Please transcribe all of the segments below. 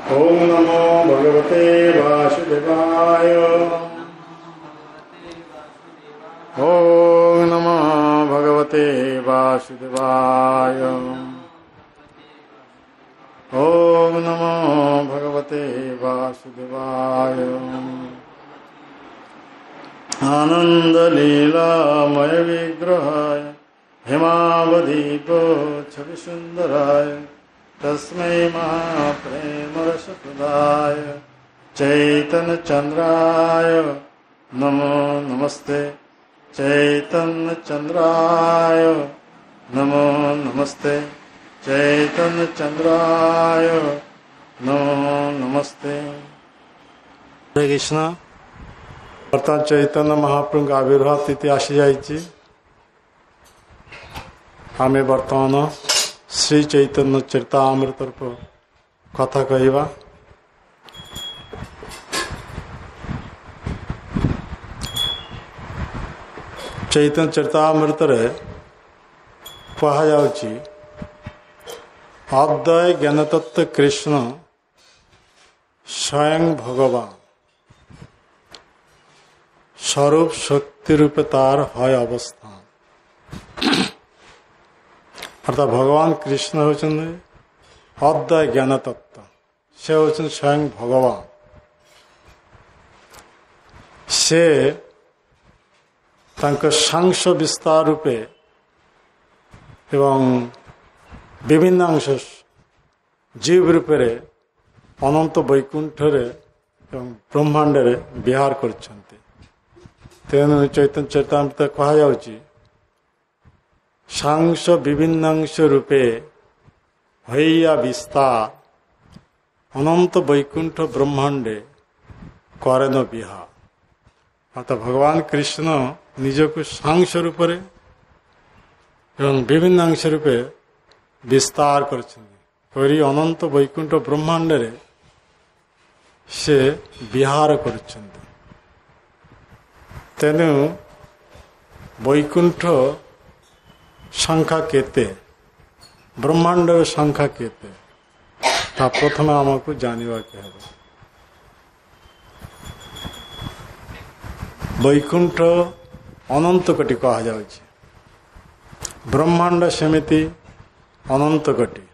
ओम नमो भगवते वासुदेवाय। ओम नमो भगवते वासुदेवाय। ओम नमो भगवते वासुदेवाय। आनंद लीलामय विग्रहाय हेमावदीप छवि सुंदराय तस्मै महाप्रेमरसप्रदाय चैतन्य चंद्राय नमो नमस्ते। चैतन्य चंद्राय नमो नमस्ते। चैतन्य चंद्राय नमो नमस्ते। हरे कृष्ण। बर्तमान चैतन्य महाप्रभु आविर्भाव तिथि आसी जाइए। आम बर्तमान श्री चैतन्य चरितामृत कथा कहवा। चैतन्य चरितामृत कहुच्छी अद्वय ज्ञानतत्व कृष्ण स्वयं भगवान स्वरूप शक्ति रूपे तार है अवस्थान। अर्थात भगवान कृष्ण होचंदे अद्वय ज्ञान तत्व से होचंदे स्वयं भगवान। से तांको सांस विस्तार रूपे एवं विभिन्न अंश जीव रूपे अनंत वैकुंठ एवं ब्रह्मांड विहार करछन्ते। तेणु चैतन्य चरितामृत कहुच्छी सांस विभिन्नांश रूपे हैया विस्तार अनंत वैकुंठ ब्रह्मांडे करेन विहार। अर्थात भगवान कृष्ण निजको सांस रूप एवं विभिन्नांश रूपे विस्तार करी अनंत वैकुंठ ब्रह्मांड से विहार करछन्ते। तेणु वैकुंठ संख्या केते ब्रह्मांड संख्या केते ता प्रथम आमको जानिबा के हबो। वैकुंठ अनंत कोटि कहा जाउछि। ब्रह्मांड सेमिति अनंत कोटि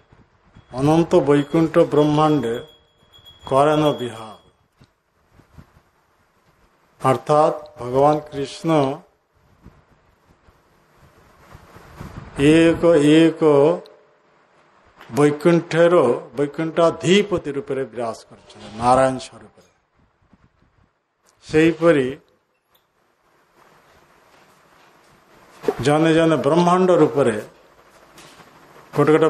अनंत वैकुंठ ब्रह्मांड करेन विहार। अर्थात भगवान कृष्ण एक एक वैकुंठर वैकुंठाधिपति रूप में विराज कर नारायण स्वरूप। सेहीपरि जने जने ब्रह्मांड रूप गोटे गोटे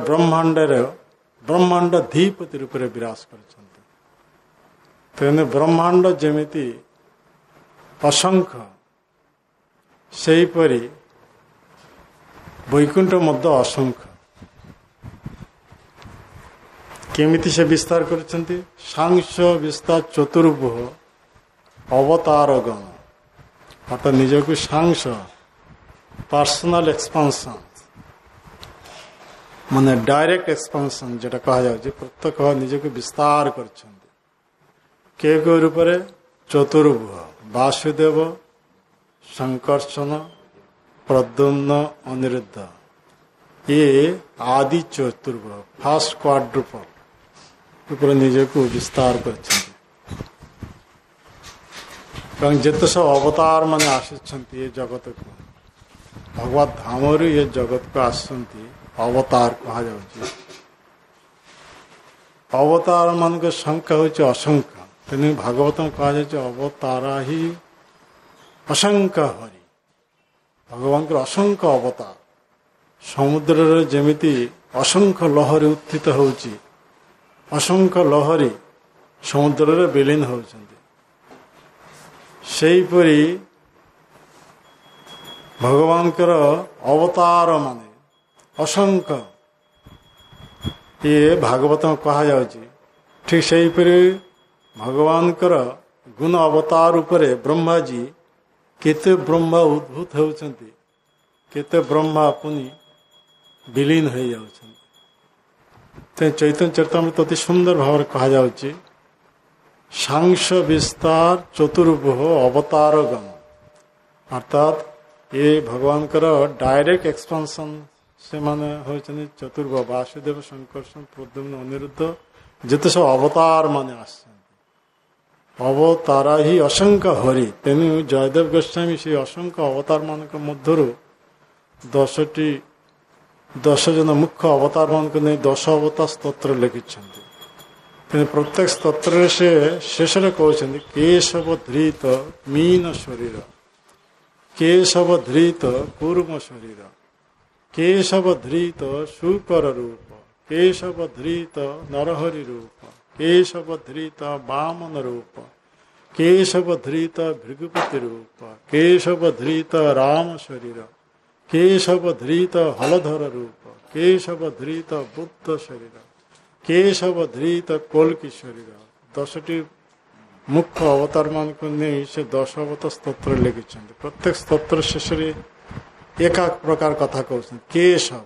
ब्रह्मांडाधिपति रूप में विराज कर। तेने ब्रह्मांड जेमिति असंख्य सेहीपरि वैकुंठ मध्य असंख्य। केमिति से विस्तार करछन्ति सांस विस्तार चतुर्भुज अवतार गण। अर्थात निजको सांस पर्सनल एक्सपांशन माने डायरेक्ट एक्सपांशन जेटा कहा जाउछि प्रत्येक निजको विस्तार करछन्ति। के रूप चतुर्भुज वासुदेव संकर्षण प्रद्युम्न अनिरुद्ध ये आदि चतुर्भुज फर्स्ट क्वाड्रुपल ऊपर निजको विस्तार कर जिते सब अवतार माने आसिछन्ति ये जगत को भगवत धाम ये जगत को आसछन्ति अवतार कहा जाउछि। अवतार मान संख्या होछि असंख्य। तेणु भागवतम कहा जाए अवतारा ही असंख्य हरि। भगवान के असंख्य अवतार समुद्र जेमिति असंख्य लहरी उत्थित होउछि असंख्य लहरी समुद्र विलीन होउछन्ति। सेहीपरि भगवान के अवतार माने असंख्य ये भागवत में कहा जाउछि। ठीक सेहीपरि भगवान कर गुण अवतार उपरे ब्रह्मा जी केते ब्रह्मा उद्भूत होउछन्ति केते ब्रह्मा पुनि विलीन हो जाउछन्ति। चैतन्य चरितामृत अति सुंदर भाव कहा जाउची सांश विस्तार चतुर्भुह अवतार गम अर्थात ये भगवान डायरेक्ट एक्सपांशन से माने होइछनि चतुर्भुह वासुदेव संकर्षण प्रद्युम्न अनिरुद्ध जिते सब अवतार माने आसछन्ति अवतारा ही असंख्य हरि तेनु जयदेव गोस्वामी से असंख्य अवतार मानक मध्यरु 10 जन मुख्य अवतार मानक नहीं 10 अवतार स्तोत्र लिखिछन्ति प्रत्येक स्तोत्र से शेष कहते केशव धृत मीन शरीर केशव धृत कूर्म शरीर केशव धृत शुकर रूप केशव धृत नरहरि रूप केशव धृत वामन रूप केशव धृत भृगुपति रूप केशव धृत राम शरीर केशव धृत हलधर रूप केशव धृत बुद्ध शरीर केशव धृत कोल्की शरीर 10टी मुख्य अवतार मान को नहीं से 10 अवतार स्तोत्र लिखिं प्रत्येक स्तोत्र शेष एक प्रकार कथा कहते केशव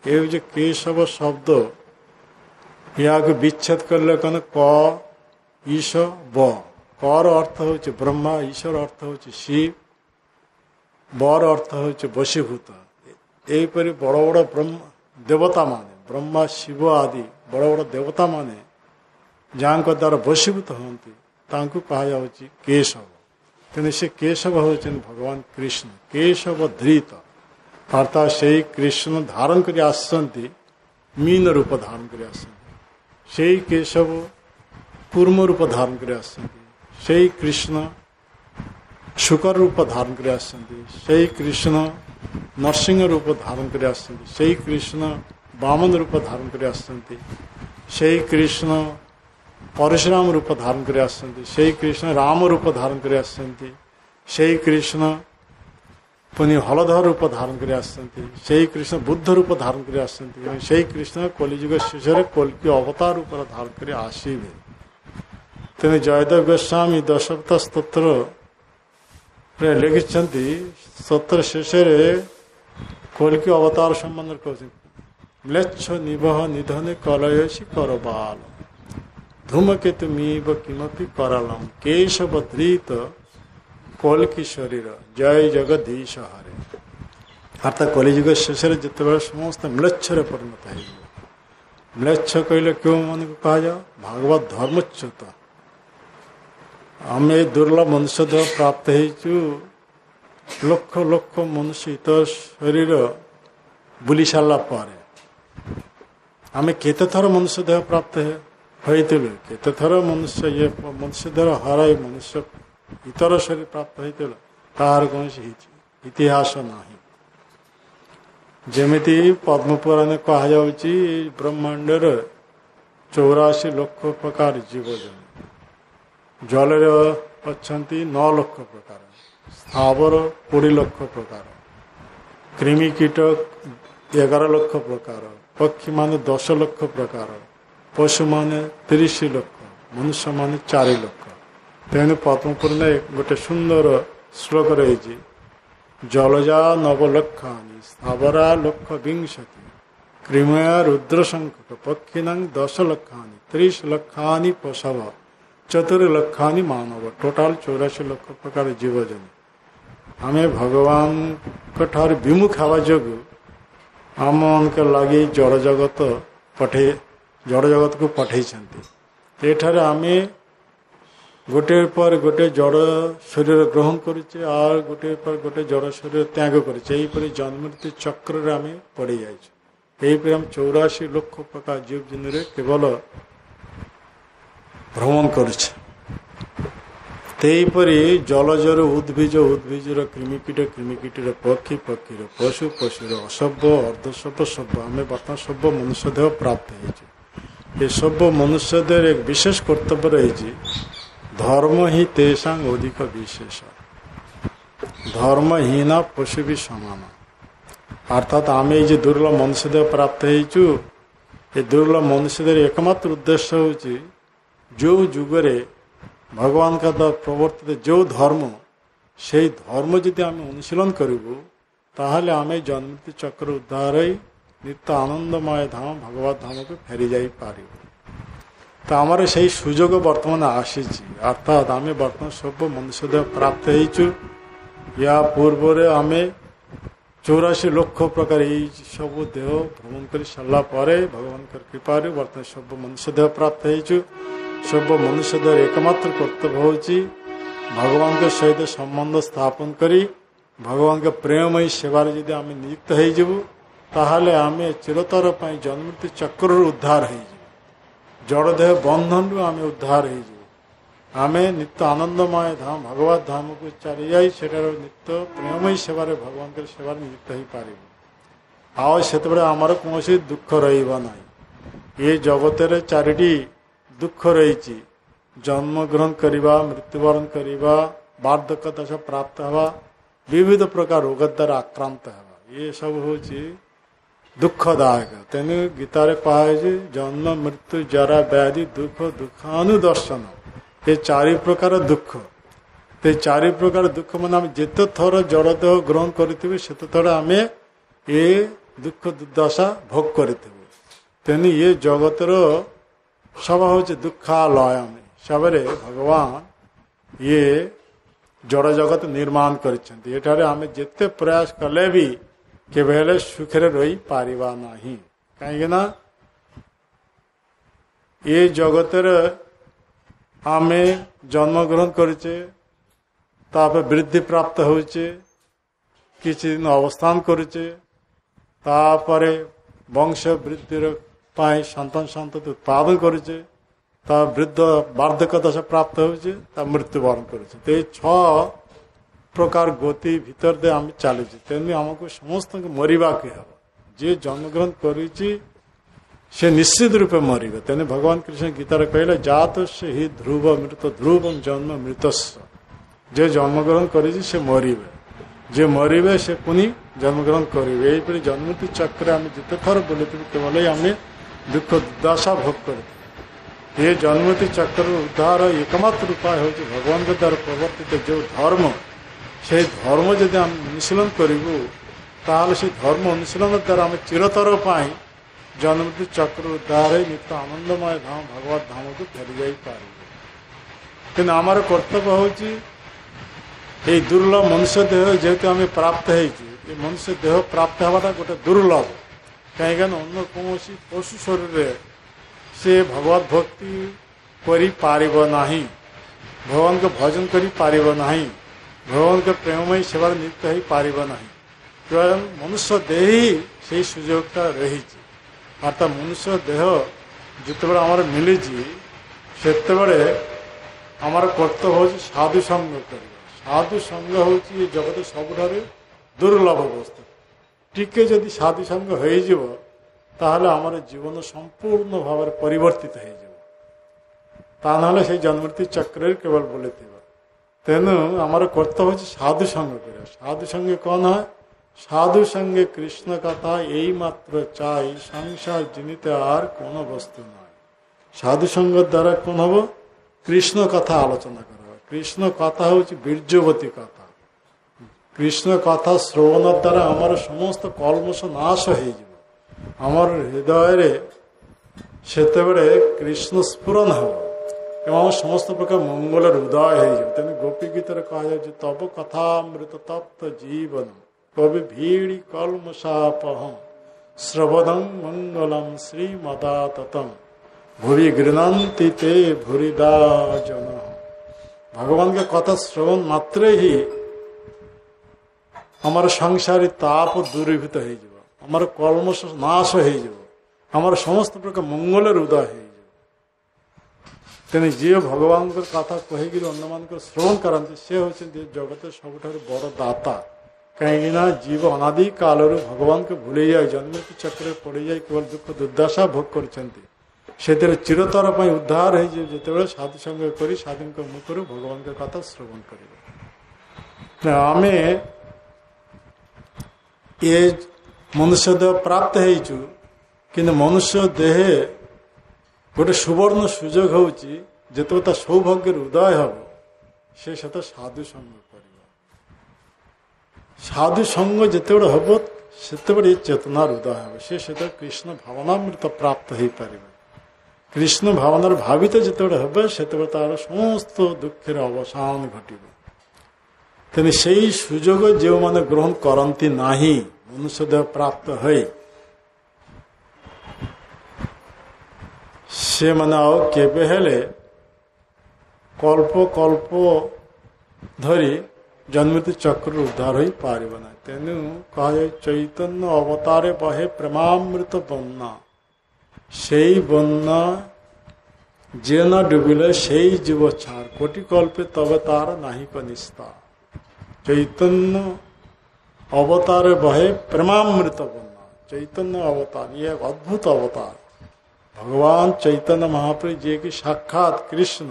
ये जो केशव शब्द या विच्छेद करले कौन क ईश ब कर अर्थ हूँ ब्रह्मा ईश्वर अर्थ हूँ शिव बर अर्थ हूँ वशीभूत यहीपरि बड़ बड़ ब्रह्म देवता माने ब्रह्मा शिव आदि बड़ बड़ देवता माने जहाँ द्वारा वशीभूत होती तांको कहा जाउची केशव तेने से केशव होचन भगवान कृष्ण केशव धृत अर्थात से कृष्ण धारण कर आसंती मीन रूप धारण कर आसंती से केशव कूर्म रूप धारण कर आसंती से कृष्ण शुकर रूप धारण कर आसंती से कृष्ण नरसिंह रूप धारण कर आसंती से कृष्ण वामन रूप धारण कर आसंती से कृष्ण परशुराम रूप धारण कर आसंती से कृष्ण राम रूप धारण कर आसंती से कृष्ण पुनि हलधर रूप धारण कर आसंती से कृष्ण बुद्ध रूप धारण कर आसंती से कृष्ण कलिजुग शेष कल्कि अवतार रूप धारण कर आसवे तेने जयदेव गोस्वामी 10 अवतार स्तोत्र लिखिं स्तोत्र शेष कल्कि अवतार संबंध कहते म्लेच्छ निबह निधन कलयसी करबाल धूमकेतु मीव किमपि करलम केशव धृत कल्कि शरीर जय जगदीश हरे अर्थात कलिजुग शेष जिते समस्त म्लेच्छ परिणत है म्लेच्छ कहले क्यों मन को कहा जाओ भागवत धर्मच्युत आम दुर्लभ मनुष्य देह प्राप्त हो लक्ष लक्ष मनुष्य शरीर बुली सारा पर आम केते थर मनुष्य देह प्राप्त होइतिलु केते थर मनुष्य ये मनुष्य देह हराई मनुष्य इतर शरीर प्राप्त होइतिलु तार कौन इतिहास नाही जेमिति पद्म पुराण कहा जाउची ब्रह्मांडर 84 लक्ष प्रकार जीव जन जल अच्छी 9 लक्ष प्रकार स्थावर 20 लक्ष प्रकार कृमि कीट 11 लक्ष प्रकार पक्षी माने 10 लक्ष प्रकार पशु माने 30 लक्ष मनुष्य माने 4 लक्ष तेणु पद्मपुराण गोटे सुंदर श्लोक रही जलजा 9 लक्षानि स्थावरा लक्ष विंशति कृमया रुद्रशंख पक्षिणां 10 लक्षानि 30 लक्षानि पशव 4 लक्षानि मानव टोटाल 84 लक्ष प्रकार जीवजन आम भगवान ठार विमुख हवा जो आम मान लगे जड़ जगत जड़ जगत को पठे आम गोटे पर गोटे जड़ शरीर ग्रहण करुचे और गोटे पर गोटे जड़ शरीर त्याग करें जन्मृत्यु चक्र आम पड़ जापर आम 84 लक्ष प्रकार जीव जन केवल भ्रमण करुपरी जलजर उद्भिज उद्भिजर कृमिकीटर पक्षी पक्षीर पशु पशुर असभ्य अर्धसभ्य सभ्य आम बर्तमान सभ्य मनुष्य देह प्राप्त ये सब मनुष्य देह एक विशेष कर्तव्य रही धर्म ही तेषा अधिक विशेष धर्महीना पशु भी समान अर्थात आम ये दुर्लभ मनुष्य देह प्राप्त ये दुर्लभ मनुष्य देह एकमात्र उद्देश्य हूँ जो जुगरे भगवान का द्वारा प्रवर्तित जो धर्म से धर्म जदि आम अनुशीलन करूँ ताहले आम जन्मृत्यु चक्र उद्धार ନିତ୍ୟ ଆନନ୍ଦମୟ ଧାମ ଭଗବତ ଧାମକୁ ଫେରି ଯାଇପାରିବ। ତ ଆମର ସେଇ ସୁଯୋଗ ବର୍ତ୍ତମାନ ଆସିଛି। ଅର୍ଥାତ୍ ଆମେ ବର୍ତ୍ତମାନ ସବୁ ମନୁଷ୍ୟ ଦେହ ପ୍ରାପ୍ତ ହେଇଛୁ। ୟା ପୂର୍ବରେ ଆମେ 84 ଲକ୍ଷ ପ୍ରକାର ଏଇ ସବୁ ଦେହ ଭ୍ରମଣ କରି ସାରିଲା ପରେ ଭଗବାନଙ୍କର କୃପାରୁ ବର୍ତ୍ତମାନ ସବୁ ମନୁଷ୍ୟ ଦେହ ପ୍ରାପ୍ତ ହେଇଛୁ। ସବୁ ମନୁଷ୍ୟ ଦେହର ଏକମାତ୍ର କର୍ତ୍ତବ୍ୟ ହେଉଛି ଭଗବାନଙ୍କ ସହିତ ସମ୍ବନ୍ଧ ସ୍ଥାପନ କରି ଭଗବାନଙ୍କ ପ୍ରେମମୟୀ ସେବାରେ ଯଦି ଆମେ ନିଯୁକ୍ତ ହେଇଯିବୁ ତାହେଲେ ଆମେ ଚିରତର ପାଇଁ ଜନ୍ମମୃତ୍ୟୁ ଚକ୍ରରୁ ଉଦ୍ଧାର ହେଇଯିବୁ। ଜଡ଼ଦେହ ବନ୍ଧନରୁ ଆମେ ଉଦ୍ଧାର ହେଇଯିବୁ। ଆମେ ନିତ୍ୟ ଆନନ୍ଦମୟ ଧାମ ଭଗବତ ଧାମକୁ ଚାଲିଯାଇ ସେଠାର ନିତ୍ୟ ପ୍ରେମମୟୀ ସେବାରେ ଭଗବାନଙ୍କର ସେବାରେ ନିଯୁକ୍ତ ହେଇପାରିବୁ। ଆଉ ସେତେବେଳେ ଆମର କୌଣସି ଦୁଃଖ ରହିବ ନାହିଁ। ଏ ଜଗତରେ 4ଟି ଦୁଃଖ ରହିଛି। ଜନ୍ମଗ୍ରହଣ କରିବା, ମୃତ୍ୟୁବରଣ କରିବା, ବାର୍ଦ୍ଧକ୍ୟ ଦଶା ପ୍ରାପ୍ତ ହେବା, ବିବିଧ ପ୍ରକାର ରୋଗ ଦ୍ୱାରା ଆକ୍ରାନ୍ତ ହେବା, ଏସବୁ ହେଉଛି ଦୁଃଖଦାୟକ। ତେଣୁ ଗୀତାରେ କୁହାଯାଇଛି ଜନ୍ମ ମୃତ୍ୟୁ ଜରା ବ୍ୟାଧି ଦୁଃଖ ଦୁଃଖାନୁଦର୍ଶନ, ଏ 4 ପ୍ରକାର ଦୁଃଖ। ଏ 4 ପ୍ରକାର ଦୁଃଖ ମାନେ ଆମେ ଯେତେ ଥର ଜଡ଼ଦେହ ଗ୍ରହଣ କରିଥିବୁ ସେତେ ଥର ଆମେ ଏ ଦୁଃଖ ଦୁର୍ଦଶା ଭୋଗ କରିଥିବୁ। ତେଣୁ ଏ ଜଗତର ସବୁ ହେଉଛି ଦୁଃଖାଲୟ। ସବୁରେ ଭଗବାନ ଇଏ ଜଡ଼ ଜଗତ ନିର୍ମାଣ କରିଛନ୍ତି। ଏଠାରେ ଆମେ ଯେତେ ପ୍ରୟାସ କଲେ ବି କେବେ ହେଲେ ସୁଖରେ ରହିପାରିବା ନାହିଁ। କାହିଁକିନା ଏ ଜଗତରେ ଆମେ ଜନ୍ମଗ୍ରହଣ କରୁଛେ, ତାପରେ ବୃଦ୍ଧି ପ୍ରାପ୍ତ ହେଉଛେ, କିଛି ଦିନ ଅବସ୍ଥାନ କରୁଛେ, ତାପରେ ବଂଶ ବୃଦ୍ଧିର ପାଇଁ ସନ୍ତାନ ସନ୍ତତି ଉତ୍ପାଦନ କରୁଛେ, ତା ବୃଦ୍ଧ ବାର୍ଦ୍ଧକ୍ୟ ଦଶା ପ୍ରାପ୍ତ ହେଉଛି, ତା ମୃତ୍ୟୁବରଣ କରୁଛେ। ତ ଏଇ 6 ପ୍ରକାର ଗତି ଭିତରେ ଦେଇ ଆମେ ଚାଲୁଛେ। ତେଣୁ ଆମକୁ ସମସ୍ତଙ୍କୁ ମରିବାକୁ ହେବ। ଯିଏ ଜନ୍ମଗ୍ରହଣ କରିଛି ସେ ନିଶ୍ଚିତ ରୂପେ ମରିବ। ତେଣୁ ଭଗବାନ କୃଷ୍ଣ ଗୀତାରେ କହିଲେ ଜାତ ସେ ହି ଧ୍ରୁବ ମୃତ ଧ୍ରୁବଂ ଜନ୍ମ ମୃତସ୍ୟ। ଯେ ଜନ୍ମଗ୍ରହଣ କରିଛି ସେ ମରିବେ, ଯେ ମରିବେ ସେ ପୁଣି ଜନ୍ମଗ୍ରହଣ କରିବେ। ଏହିପରି ଜନ୍ମମୃତ୍ୟୁ ଚକ୍ରରେ ଆମେ ଯେତେ ଥର ବୁଲିଥିବୁ କେବଳ ଆମେ ଦୁଃଖ ଦୁର୍ଦଶା ଭୋଗ କରିଥିବୁ। ଏ ଜନ୍ମମୃତ୍ୟୁ ଚକ୍ରରୁ ଉଦ୍ଧାର ଏକମାତ୍ର ଉପାୟ ହେଉଛି ଭଗବାନଙ୍କ ଦ୍ୱାରା ପ୍ରବର୍ତ୍ତିତ ଯେଉଁ ଧର୍ମ, সেই ଧର୍ମ ଯଦି ଆମେ ଅନୁଶୀଳନ କରିବୁ ତାହେଲେ ସେ ଧର୍ମ ଅନୁଶୀଳନ ଦ୍ୱାରା ଆମେ ଚିରତର ପାଇଁ ଜନ୍ମମୃତ୍ୟୁ ଚକ୍ର ଉଦ୍ଧାର ନିତ୍ୟ ଆନନ୍ଦମୟ ଧାମ ଭଗବତ ଧାମକୁ ଫେରି ଯାଇପାରିବୁ। କିନ୍ତୁ ଆମର କର୍ତ୍ତବ୍ୟ ହେଉଛି এই ଦୁର୍ଲଭ ମନୁଷ୍ୟ ଦେହ ଯେହେତୁ ଆମେ ପ୍ରାପ୍ତ ହେଇଛୁ, ଏ ମନୁଷ୍ୟ ଦେହ ପ୍ରାପ୍ତ ହେବାଟା ଗୋଟେ ଦୁର୍ଲଭ। କାହିଁକିନା ଅନ୍ୟ କୌଣସି ପଶୁ ଶରୀରରେ ସେ ଭଗବତ ଭକ୍ତି କରିପାରିବ ନାହିଁ, ଭଗବାନଙ୍କ ଭଜନ କରିପାରିବ ନାହିଁ, ଭଗବାନଙ୍କ ପ୍ରେମମୟୀ ସେବାରେ ନିୟୁକ୍ତ ହୋଇପାରିବ ନାହିଁ। କେବଳ ମନୁଷ୍ୟ ଦେହ ହିଁ ସେଇ ସୁଯୋଗଟା ରହିଛି। ଅର୍ଥାତ୍ ମନୁଷ୍ୟ ଦେହ ଯେତେବେଳେ ଆମର ମିଳିଛି ସେତେବେଳେ ଆମର କର୍ତ୍ତବ୍ୟ ହେଉଛି ସାଧୁ ସଙ୍ଗ କରିବା। ସାଧୁ ସଙ୍ଗ ହେଉଛି ଏ ଜଗତ ସବୁଠାରୁ ଦୁର୍ଲଭ ବସ୍ତୁ। ଟିକେ ଯଦି ସାଧୁ ସଙ୍ଗ ହୋଇଯିବ ତାହେଲେ ଆମର ଜୀବନ ସମ୍ପୂର୍ଣ୍ଣ ଭାବରେ ପରିବର୍ତ୍ତିତ ହୋଇଯିବ। ତା ନହେଲେ ସେଇ ଜନ୍ମମୃତ୍ୟୁ ଚକ୍ରରେ କେବଳ ବୁଲିଥିବ। ତେଣୁ ଆମର କର୍ତ୍ତବ୍ୟ ହେଉଛି ସାଧୁ ସଙ୍ଗ କରିବା। ସାଧୁ ସঙ্গে କ'ଣ হয়? সাধু সঙ্গে কৃষ্ণ কথা এই মাত্র চাই, সংসার জিনিতে আর কোনো বস্তু নয়। সাধু সঙ্গ দ্বারা কোন হব? কৃষ্ণ কথা আলোচনা করা। কৃষ্ণ কথা হচ্ছে বীর্যবতী কথা। কৃষ্ণ কথা শ্রবণ দ্বারা আমার সমস্ত কলমশ নাশ হয়ে যাব। আমার হৃদয়ে সেতবে কৃষ্ণ স্ফুরণ হব এবং আমার সমস্ত প্রকার মঙ্গলের উদয় হয়ে যাবে। তেমনি গোপী গীতার কয়া যাচ্ছে তব কথামৃত তপ্ত জীবন কবি ভীড়ি কলমশাপহম শ্রবণং মঙ্গলম শ্রীমদাততম ভুরি গৃণন্তি তে ভুরিদা জন। ভগবানকে কথা শ্রবণ মাত্রে হি আমার সংসারী তাপ দূরীভূত হয়ে যাব, আমার কলমশ নাশ হয়ে যাব, আমার সমস্ত প্রকার মঙ্গলের উদয় হয়ে যাব। তেমনি যে ভগবানଙ୍କର কথা କହିକିରି ଅନ୍ୟମାନଙ୍କର ଶ୍ରବଣ କରନ୍ତି ସେ ହେଉଛନ୍ତି ଜଗତର ସବୁଠାରୁ ବଡ଼ ଦାତା। କାହିଁକିନା ଜୀବ ଅନାଦି କାଳରୁ ଭଗବାନଙ୍କୁ ଭୁଲିଯାଇ ଜନ୍ମମୃତ୍ୟୁ ଚକ୍ରରେ ପଡ଼ିଯାଇ କେବଳ ଦୁଃଖ ଦୁର୍ଦଶା ଭୋଗ କରିଛନ୍ତି। ସେଥିରେ ଚିରତର ପାଇଁ ଉଦ୍ଧାର ହେଇଯିବ ଯେତେବେଳେ ସାଧୁ ସଙ୍ଗ କରି ସାଧୁଙ୍କ ମୁଖରୁ ଭଗବାନଙ୍କ କଥା ଶ୍ରବଣ କରିବେ। ଆମେ ଏ ମନୁଷ୍ୟ ଦେହ ପ୍ରାପ୍ତ ହେଇଛୁ, କିନ୍ତୁ ମନୁଷ୍ୟ ଦେହେ ଗୋଟେ ସୁବର୍ଣ୍ଣ ସୁଯୋଗ ହେଉଛି ଯେତେବେଳେ ତା ସୌଭାଗ୍ୟର ଉଦୟ ହେବ ସେ ସେତେ ସାଧୁ ସଙ୍ଗ କରିବ। ସାଧୁ ସଙ୍ଗ ଯେତେବେଳେ ହେବ ସେତେବେଳେ ଚେତନାର ଉଦୟ ହେବ, ସେ ସେତେବେଳେ କୃଷ୍ଣ ଭାବନାମୃତ ପ୍ରାପ୍ତ ହେଇପାରିବ। କୃଷ୍ଣ ଭାବନାର ଭାବିତ ଯେତେବେଳେ ହେବ ସେତେବେଳେ ତାର ସମସ୍ତ ଦୁଃଖର ଅବସାନ ଘଟିବ। ତେଣୁ ସେଇ ସୁଯୋଗ ଯେଉଁମାନେ ଗ୍ରହଣ କରନ୍ତି ନାହିଁ ମନୁଷ୍ୟ ଦେହ ପ୍ରାପ୍ତ ହୋଇ, ସେମାନେ ଆଉ କେବେ ହେଲେ କଳ୍ପ କଳ୍ପ ଧରି ଜନ୍ମୃତ୍ୟୁ ଚକ୍ରରୁ ଉଦ୍ଧାର ହୋଇପାରିବ ନାହିଁ। ତେଣୁ କୁହାଯାଏ ଚୈତନ୍ୟ ଅବତାରେ ବହେ ପ୍ରେମାମୃତ ବନ୍ୟା, ସେଇ ବନ୍ୟା ଯେ ନ ଡୁବିଲେ ସେଇ ଜୀବ ଛାର, କୋଟି କଳ୍ପେ ତବେ ତାର ନାହିଁ କ ନିସ୍ତାର। ଚୈତନ୍ୟ ଅବତାରେ ବହେ ପ୍ରେମାମୃତ ବନ୍ୟା, ଚୈତନ୍ୟ ଅବତାର ଇଏ ଅଦ୍ଭୁତ ଅବତାର। ଭଗବାନ ଚୈତନ୍ୟ ମହାପ୍ରଭୁ ଯିଏକି ସାକ୍ଷାତ କୃଷ୍ଣ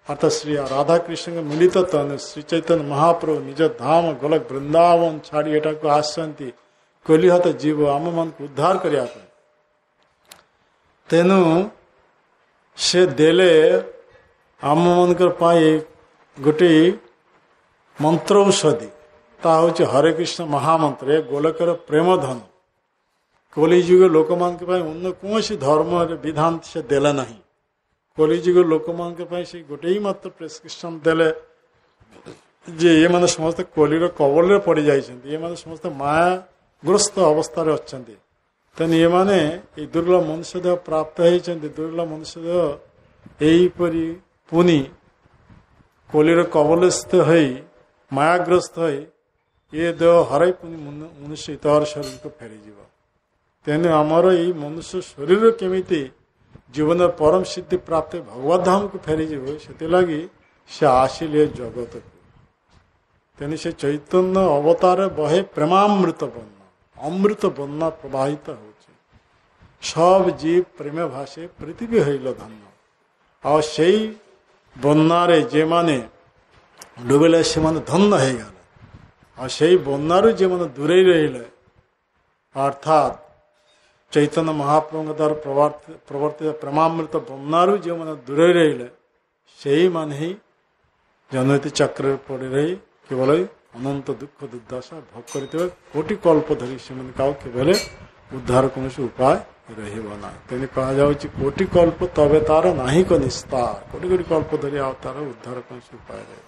ଅର୍ଥାତ ଶ୍ରୀ ରାଧାକୃଷ୍ଣ ମିଳିତ ତନୁ ଶ୍ରୀ ଚୈତନ୍ୟ ମହାପ୍ରଭୁ ନିଜ ଧାମ ଗୋଲକ ବୃନ୍ଦାବନ ଛାଡ଼ି ଏଟାକୁ ଆସିଛନ୍ତି କଲିହତ ଜୀବ ଆମମାନଙ୍କୁ ଉଦ୍ଧାର କରିବା ପାଇଁ। ତେଣୁ ସେ ଦେଲେ ଆମମାନଙ୍କର ପାଇଁ ଗୋଟିଏ ମନ୍ତ୍ର ଔଷଧି, ତାହା ହେଉଛି ହରେ କୃଷ୍ଣ ମହାମନ୍ତ୍ର। ଏ ଗୋଲକର ପ୍ରେମ ଧନ କଲିଯୁଗ ଲୋକମାନଙ୍କ ପାଇଁ ଅନ୍ୟ କୌଣସି ଧର୍ମର ବିଧାନ ସେ ଦେଲେ ନାହିଁ। କଲିଯୁଗ ଲୋକମାନଙ୍କ ପାଇଁ ସେ ଗୋଟେ ହିଁ ମାତ୍ର ପ୍ରେସକ୍ରିପସନ୍ ଦେଲେ ଯେ ଏମାନେ ସମସ୍ତେ କଲିର କବଳରେ ପଡ଼ିଯାଇଛନ୍ତି, ଏମାନେ ସମସ୍ତେ ମାୟାଗ୍ରସ୍ତ ଅବସ୍ଥାରେ ଅଛନ୍ତି। ତେଣୁ ଏମାନେ ଏଇ ଦୁର୍ଲଭ ମନୁଷ୍ୟ ଦେହ ପ୍ରାପ୍ତ ହେଇଛନ୍ତି। ଦୁର୍ଲଭ ମନୁଷ୍ୟ ଦେହ ଏହିପରି ପୁଣି କଲିର କବଳସ୍ଥ ହୋଇ ମାୟାଗ୍ରସ୍ତ ହୋଇ ଏ ଦେହ ହରାଇ ପୁଣି ମନୁଷ୍ୟ ଇତର ଶରୀରକୁ ଫେରିଯିବ। ତେଣୁ ଆମର ଏଇ ମନୁଷ୍ୟ ଶରୀର କେମିତି ଜୀବନର ପରମ ସିଦ୍ଧି ପ୍ରାପ୍ତ ଭଗବତ ଧାମକୁ ଫେରିଯିବ, ସେଥିଲାଗି ସେ ଆସିଲେ ଜଗତକୁ। ତେଣୁ ସେ ଚୈତନ୍ୟ ଅବତାର ବହେ ପ୍ରେମାମୃତ ବନ୍ୟା, ଅମୃତ ବନ୍ୟା ପ୍ରବାହିତ ହେଉଛି। ସବ ଜୀବ ପ୍ରେମ ଭାଷେ ପୃଥିବୀ ହଇଲ ଧନ୍ୟ। ଆଉ ସେଇ ବନ୍ୟାରେ ଯେମାନେ ଡୁବିଲେ ସେମାନେ ଧନ୍ୟ ହେଇଗଲେ। ଆଉ ସେଇ ବନ୍ୟାରୁ ଯେମାନେ ଦୂରେଇ ରହିଲେ ଅର୍ଥାତ୍ ଚୈତନ୍ୟ ମହାପ୍ରଭୁଙ୍କ ଦ୍ୱାରା ପ୍ରବର୍ତ୍ତିତ ପ୍ରେମାମୃତ ବନ୍ୟାରୁ ଯେଉଁମାନେ ଦୂରେଇ ରହିଲେ ସେଇମାନେ ହିଁ ଜନୈତି ଚକ୍ରରେ ପଡ଼ି ରହି କେବଳ ଅନନ୍ତ ଦୁଃଖ ଦୁର୍ଦ୍ଦଶା ଭୋଗ କରିଥିବେ। କୋଟି କଳ୍ପ ଧରି ସେମାନଙ୍କୁ ଆଉ କେବଳ ଉଦ୍ଧାର କୌଣସି ଉପାୟ ରହିବ ନାହିଁ। ତେଣୁ କୁହାଯାଉଛି କୋଟି କଳ୍ପ ତବେ ତାର ନାହିଁ କ ନିସ୍ତାର, କୋଟି କୋଟି କଳ୍ପ ଧରି ଆଉ ତାର ଉଦ୍ଧାର କୌଣସି ଉପାୟ ରହିବ।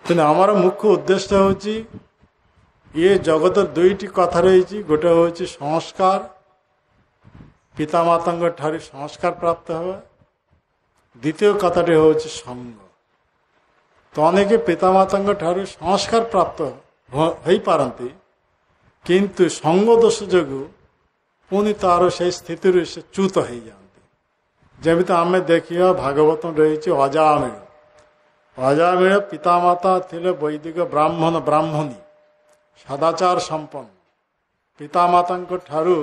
ତେଣୁ ଆମର ମୁଖ୍ୟ ଉଦ୍ଦେଶ୍ୟ ହେଉଛି ଇଏ ଜଗତର ଦୁଇଟି କଥା ରହିଛି। ଗୋଟେ ହେଉଛି ସଂସ୍କାର, ପିତାମାତାଙ୍କ ଠାରୁ ସଂସ୍କାର ପ୍ରାପ୍ତ ହେବା। ଦ୍ୱିତୀୟ କଥାଟି ହେଉଛି ସଙ୍ଗ। ତ ଅନେକ ପିତାମାତାଙ୍କ ଠାରୁ ସଂସ୍କାର ପ୍ରାପ୍ତ ହୋଇପାରନ୍ତି, କିନ୍ତୁ ସଙ୍ଗ ଦୋଷ ଯୋଗୁଁ ପୁଣି ତାର ସେହି ସ୍ଥିତିରୁ ସେ ଚ୍ୟୁତ ହେଇଯାଆନ୍ତି। ଯେମିତି ଆମେ ଦେଖିବା ଭାଗବତ ରହିଛି ଅଜାମିଳ। ଅଜାମିଳ ପିତାମାତା ଥିଲେ ବୈଦିକ ବ୍ରାହ୍ମଣ ବ୍ରାହ୍ମଣୀ, ସଦାଚାର ସମ୍ପନ୍ନ। ପିତାମାତାଙ୍କ ଠାରୁ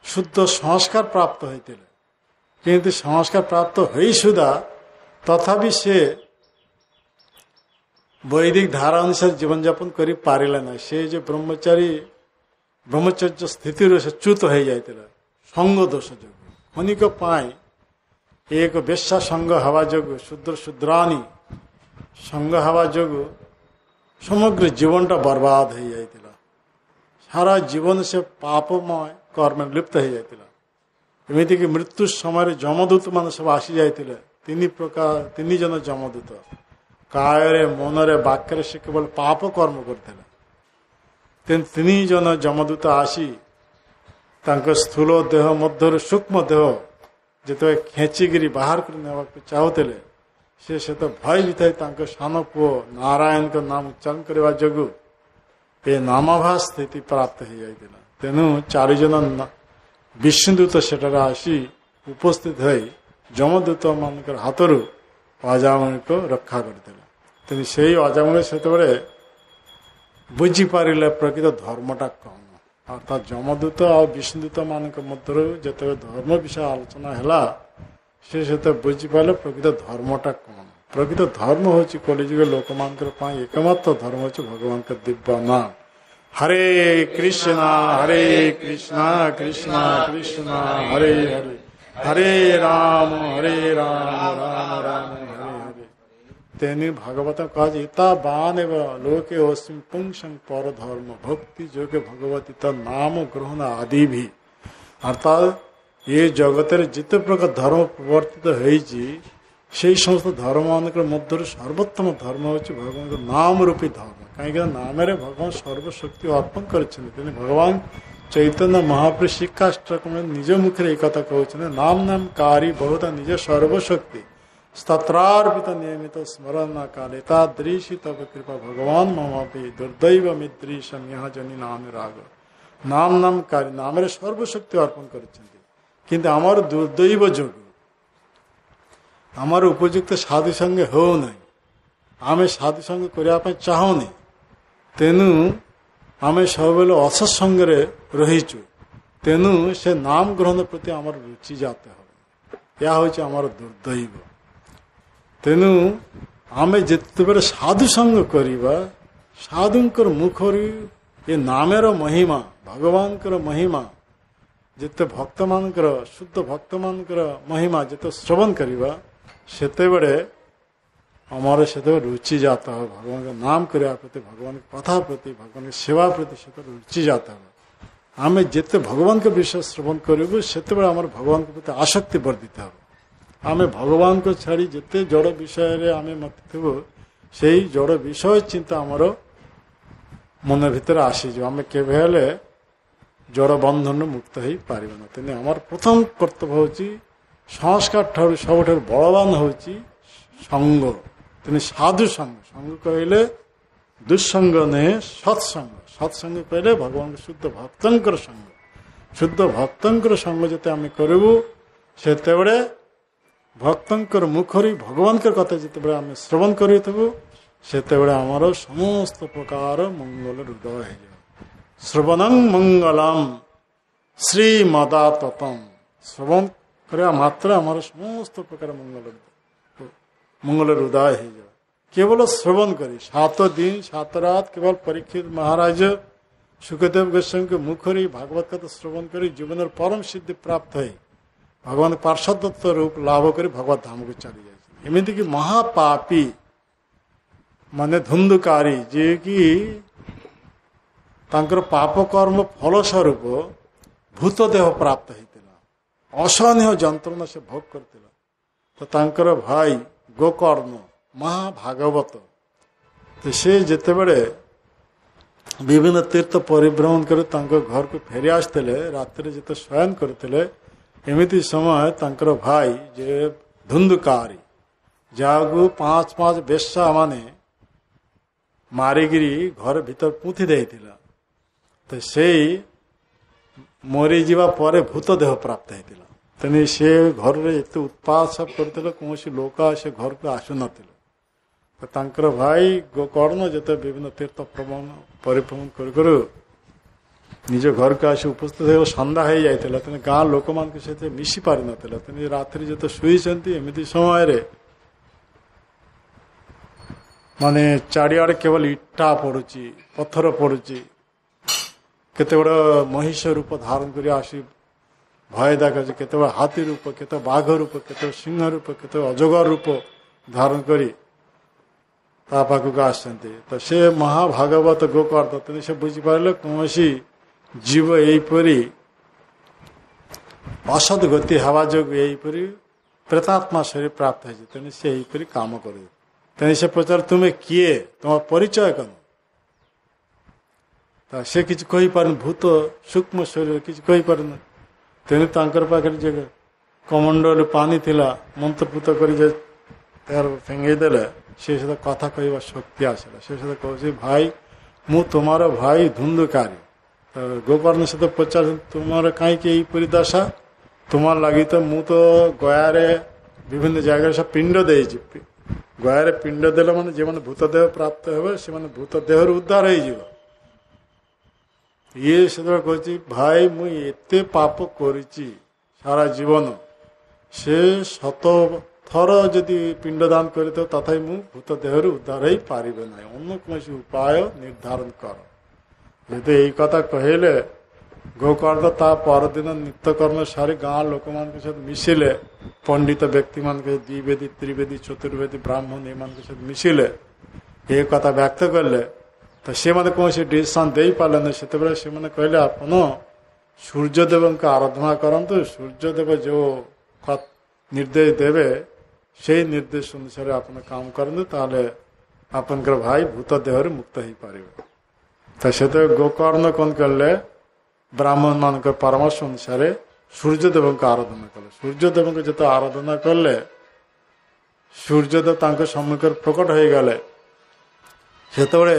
ଶୁଦ୍ଧ ସଂସ୍କାର ପ୍ରାପ୍ତ ହୋଇଥିଲେ, କିନ୍ତୁ ସଂସ୍କାର ପ୍ରାପ୍ତ ହୋଇ ସୁଦ୍ଧା ତଥାପି ସେ ବୈଦିକ ଧାରା ଅନୁସାରେ ଜୀବନଯାପନ କରିପାରିଲେ ନାହିଁ। ସେ ଯେ ବ୍ରହ୍ମଚର୍ଯ୍ୟ ସ୍ଥିତିରୁ ସେ ଚ୍ୟୁତ ହୋଇଯାଇଥିଲା ସଙ୍ଗ ଦୋଷ ଯୋଗୁଁ। ଖନିକ ପାଇଁ ଏକ ବେଶ୍ୟା ସଙ୍ଗ ହେବା ଯୋଗୁଁ, ଶୁଦ୍ର ଶୁଦ୍ରାନୀ ସଙ୍ଗ ହେବା ଯୋଗୁଁ ସମଗ୍ର ଜୀବନଟା ବର୍ବାଦ ହୋଇଯାଇଥିଲା। ସାରା ଜୀବନ ସେ ପାପମୟ କର୍ମରେ ଲିପ୍ତ ହୋଇଯାଇଥିଲା। ଏମିତିକି ମୃତ୍ୟୁ ସମୟରେ ଯମଦୂତ ମାନେ ସବୁ ଆସିଯାଇଥିଲେ। ତିନି ଜଣ ଯମଦୂତ କାୟରେ, ମନରେ, ବାକ୍ୟରେ ସେ କେବଳ ପାପ କର୍ମ କରିଥିଲେ। ତେଣୁ ତିନି ଜଣ ଯମଦୂତ ଆସି ତାଙ୍କ ସ୍ଥୂଳ ଦେହ ମଧ୍ୟରୁ ସୂକ୍ଷ୍ମ ଦେହ ଯେତେବେଳେ ଖେଚିକିରି ବାହାର କରି ନେବାକୁ ଚାହୁଁଥିଲେ, ସେ ସେତ ଭୟଭୀତ ହୋଇ ତାଙ୍କ ସାନ ପୁଅ ନାରାୟଣଙ୍କ ନାମ ଉଚ୍ଚାରଣ କରିବା ଯୋଗୁଁ ଏ ନାମାଭାସ ସ୍ଥିତି ପ୍ରାପ୍ତ ହୋଇଯାଇଥିଲା। ତେଣୁ ଚାରିଜଣ ବିଷ୍ଣୁଦୂତ ସେଠାରେ ଆସି ଉପସ୍ଥିତ ହୋଇ ଯମଦୂତ ମାନଙ୍କର ହାତରୁ ଅଜାମିଳକୁ ରକ୍ଷା କରିଥିଲେ। ତେଣୁ ସେଇ ଅଜାମିଳ ସେତେବେଳେ ବୁଝିପାରିଲେ ପ୍ରକୃତ ଧର୍ମଟା କ'ଣ। ଅର୍ଥାତ୍ ଯମଦୂତ ଆଉ ବିଷ୍ଣୁଦୂତ ମାନଙ୍କ ମଧ୍ୟରୁ ଯେତେବେଳେ ଧର୍ମ ବିଷୟ ଆଲୋଚନା ହେଲା, ସେ ସେତେବେଳେ ବୁଝିପାରିଲେ ପ୍ରକୃତ ଧର୍ମଟା କ'ଣ। ପ୍ରକୃତ ଧର୍ମ ହେଉଛି କଲିଯୁଗ ଲୋକମାନଙ୍କର ପାଇଁ ଏକମାତ୍ର ଧର୍ମ ହେଉଛି ଭଗବାନଙ୍କ ଦିବ୍ୟ ନାମ। ହରେ କୃଷ୍ଣ କୃଷ୍ଣ କୃଷ୍ଣ ହରେ ହରେ, ହରେ ରାମ ରାମ ରାମ ହରେ ହରେ। तेनी भागवत कहा इता बान एवं लोके अस्मिन् पुंसं पर धर्म भक्ति जो के भगवती नाम ग्रहण आदि भी अर्थात ये जगत जिते प्रकार धर्म प्रवर्तित होती से समस्त धर्म मान मध्य सर्वोत्तम धर्म हूँ भगवान नाम रूपी धर्म कहीं नाम भगवान सर्वशक्ति अर्पण कर भगवान चैतन्य महाप्रभु शिक्षाष्टक में निज मुखे एक कथा कहते नाम नाम कारी बहुत निज सर्वशक्ति स्तत्रार्पित नियमित स्मरण काले तादृशी तब कृपा भगवान ममापि दुर्दैव मिद्रीशम यहाँ जनी नाम राग नाम नाम कारी नाम सर्वशक्ति अर्पण कर आमर दुर्दैव जोग आमर उपयुक्त साधु संगे हो नहीं आमे साधु संग करने चाहूनी तेणु आमे सब असत्संग रहीचु तेणु से नाम ग्रहण प्रति आमर रुचि जाते हो या हमार दुर्दैव तेणु आमे जिते साधु संग करवा साधुंकर मुखर ये नामेर महिमा भगवान महिमा जिते भक्त मानकर शुद्ध भक्त मानकर महिमा जिते श्रवण करवा सेते बड़े आमर से रुचि जाता है भगवान का नाम करने प्रति भगवान की कथा प्रति भगवान की सेवा प्रति से रुचि जाता है आम जिते भगवान के विषय श्रवण करूँ से आमर भगवान के प्रति आसक्ति वर्धित हो आम भगवान को छाड़ी जिते जड़ विषय आम मत थी से जड़ विषय चिंता आमर मन भितर आसीज आम केवे जड़ बंधन मुक्त हो पारना तेने आमर प्रथम कर्तव्य हूँ संस्कार ठार सब बलवान हूँ संग तेने साधु संग संग कहले दुस्संग नहीं सत्संग सत्संग कहले भगवान शुद्ध भक्तंकर संग शुद्ध भक्तंकर संग जिते आम करूँ से भक्तंकर मुखरी भगवान कथा जिते आम श्रवण करूँ से आमर समस्त प्रकार मंगल हृदय हो श्रवणं मंगलम श्रीमदाततम श्रवण करवा मात्र आमर समस्त प्रकार मंगल हृदय हो जाए केवल श्रवण करी 7 दिन 7 रात केवल परीक्षित महाराज सुखदेव गोस्वामी के मुखरी भागवत कथा श्रवण करी जीवन परम सिद्धि प्राप्त है भगवान पार्षदत्व रूप लाभ कर भगवत धाम को चली जाए एमती कि महापापी माने धुंधुकारी जे कि तांकर पाप कर्म फल स्वरूप भूत देह प्राप्त होता असहनीय जंत्रणा से भोग करता तो तांकर भाई गोकर्ण महाभागवत तो से जिते बड़े विभिन्न तीर्थ परिभ्रमण कर घर को फेरी आसते रात्रि जिते शयन करते एमती समय तांकर भाई जे धुंधुकारी जहाँ 5 बेश्या माने मारिकी घर भीतर पुथि देइथिला तो से मरी जीवा पर भूत देह प्राप्त होता तेने से घर में एत उत्पाद सब करते कौन लोक से घर को आसु नार भाई गोकर्ण जिते विभिन्न तीर्थ परिभ्रमण कर निज घर को आसी उपस्थित हो सन्धा हो जाता तेने गाँ लोक मान सहित मिसी पारि नाला तेने रात्रि जो शुई एमती समय माने चारिआडे केवल इटा पड़ुची पत्थर पड़ुची केते बड़ महिष रूप धारण कर आसी भय देखा केते बड़ हाथी रूप केते बाघ रूप केते सिंह रूप केते अजगर रूप धारण करी पाखक आसते तो से महाभागवत गोकर्ण तेने से बुझिपारे कौन जीव यहीपरी असद गति हवा जो यहीपरी प्रेतात्मा शरीर प्राप्त है से यहीपरी काम कर तेने से पचार तुम्हें किए तुम परिचय कौन से किसी कही पार भूत सूक्ष्म शरीर किसी कही पार तेने पाखे जे कमंडल पानी थिला मंत्रपुत कर फेंगेदेले से कथा कहवा शक्ति आसला से कह भाई मु तुमार भाई धुंधुकारी तो गोकर्ण से तो पचार तुमार कहीं दशा तुमार लगी तो मु तो गयारे विभिन्न जगह सब पिंड दे गयारे पिंड देले माने जे माने भूत देह प्राप्त हे से माने भूत देह उद्धार हो ये से कह भाई मु एते पाप करिची सारा जीवन से 100 थर जदि पिंडदान कर तथा मु भूत देह उद्धार हो पारे ना अन्न कौन उपाय निर्धारण कर यदि यही कथा कहले ଗୋକର୍ଣ୍ଣ ତା ପରଦିନ ନିତ୍ୟକର୍ମ ସାରି ଗାଁ ଲୋକମାନଙ୍କ ସହିତ ମିଶିଲେ, ପଣ୍ଡିତ ବ୍ୟକ୍ତିମାନଙ୍କ ସହିତ ଦ୍ୱିବେଦୀ ତ୍ରିବେଦୀ ଚତୁର୍ବେଦୀ ବ୍ରାହ୍ମଣ ଏମାନଙ୍କ ସହିତ ମିଶିଲେ, ଏ କଥା ବ୍ୟକ୍ତ କଲେ। ତ ସେମାନେ କୌଣସି ଡିସିସନ୍ ଦେଇପାରିଲେନି। ସେତେବେଳେ ସେମାନେ କହିଲେ ଆପଣ ସୂର୍ଯ୍ୟଦେବଙ୍କ ଆରାଧନା କରନ୍ତୁ, ସୂର୍ଯ୍ୟଦେବ ଯେଉଁ ନିର୍ଦ୍ଦେଶ ଦେବେ ସେଇ ନିର୍ଦ୍ଦେଶ ଅନୁସାରେ ଆପଣ କାମ କରନ୍ତୁ, ତାହେଲେ ଆପଣଙ୍କର ଭାଇ ଭୂତ ଦେହରୁ ମୁକ୍ତ ହେଇପାରିବେ। ତ ସେତେବେଳେ ଗୋକର୍ଣ୍ଣ କ'ଣ କଲେ, ବ୍ରାହ୍ମଣ ମାନଙ୍କ ପରାମର୍ଶ ଅନୁସାରେ ସୂର୍ଯ୍ୟଦେବଙ୍କ ଆରାଧନା କଲେ। ସୂର୍ଯ୍ୟଦେବଙ୍କୁ ଯେତେ ଆରାଧନା କଲେ, ସୂର୍ଯ୍ୟଦେବ ତାଙ୍କ ସମ୍ମୁଖରେ ପ୍ରକଟ ହୋଇଗଲେ। ସେତେବେଳେ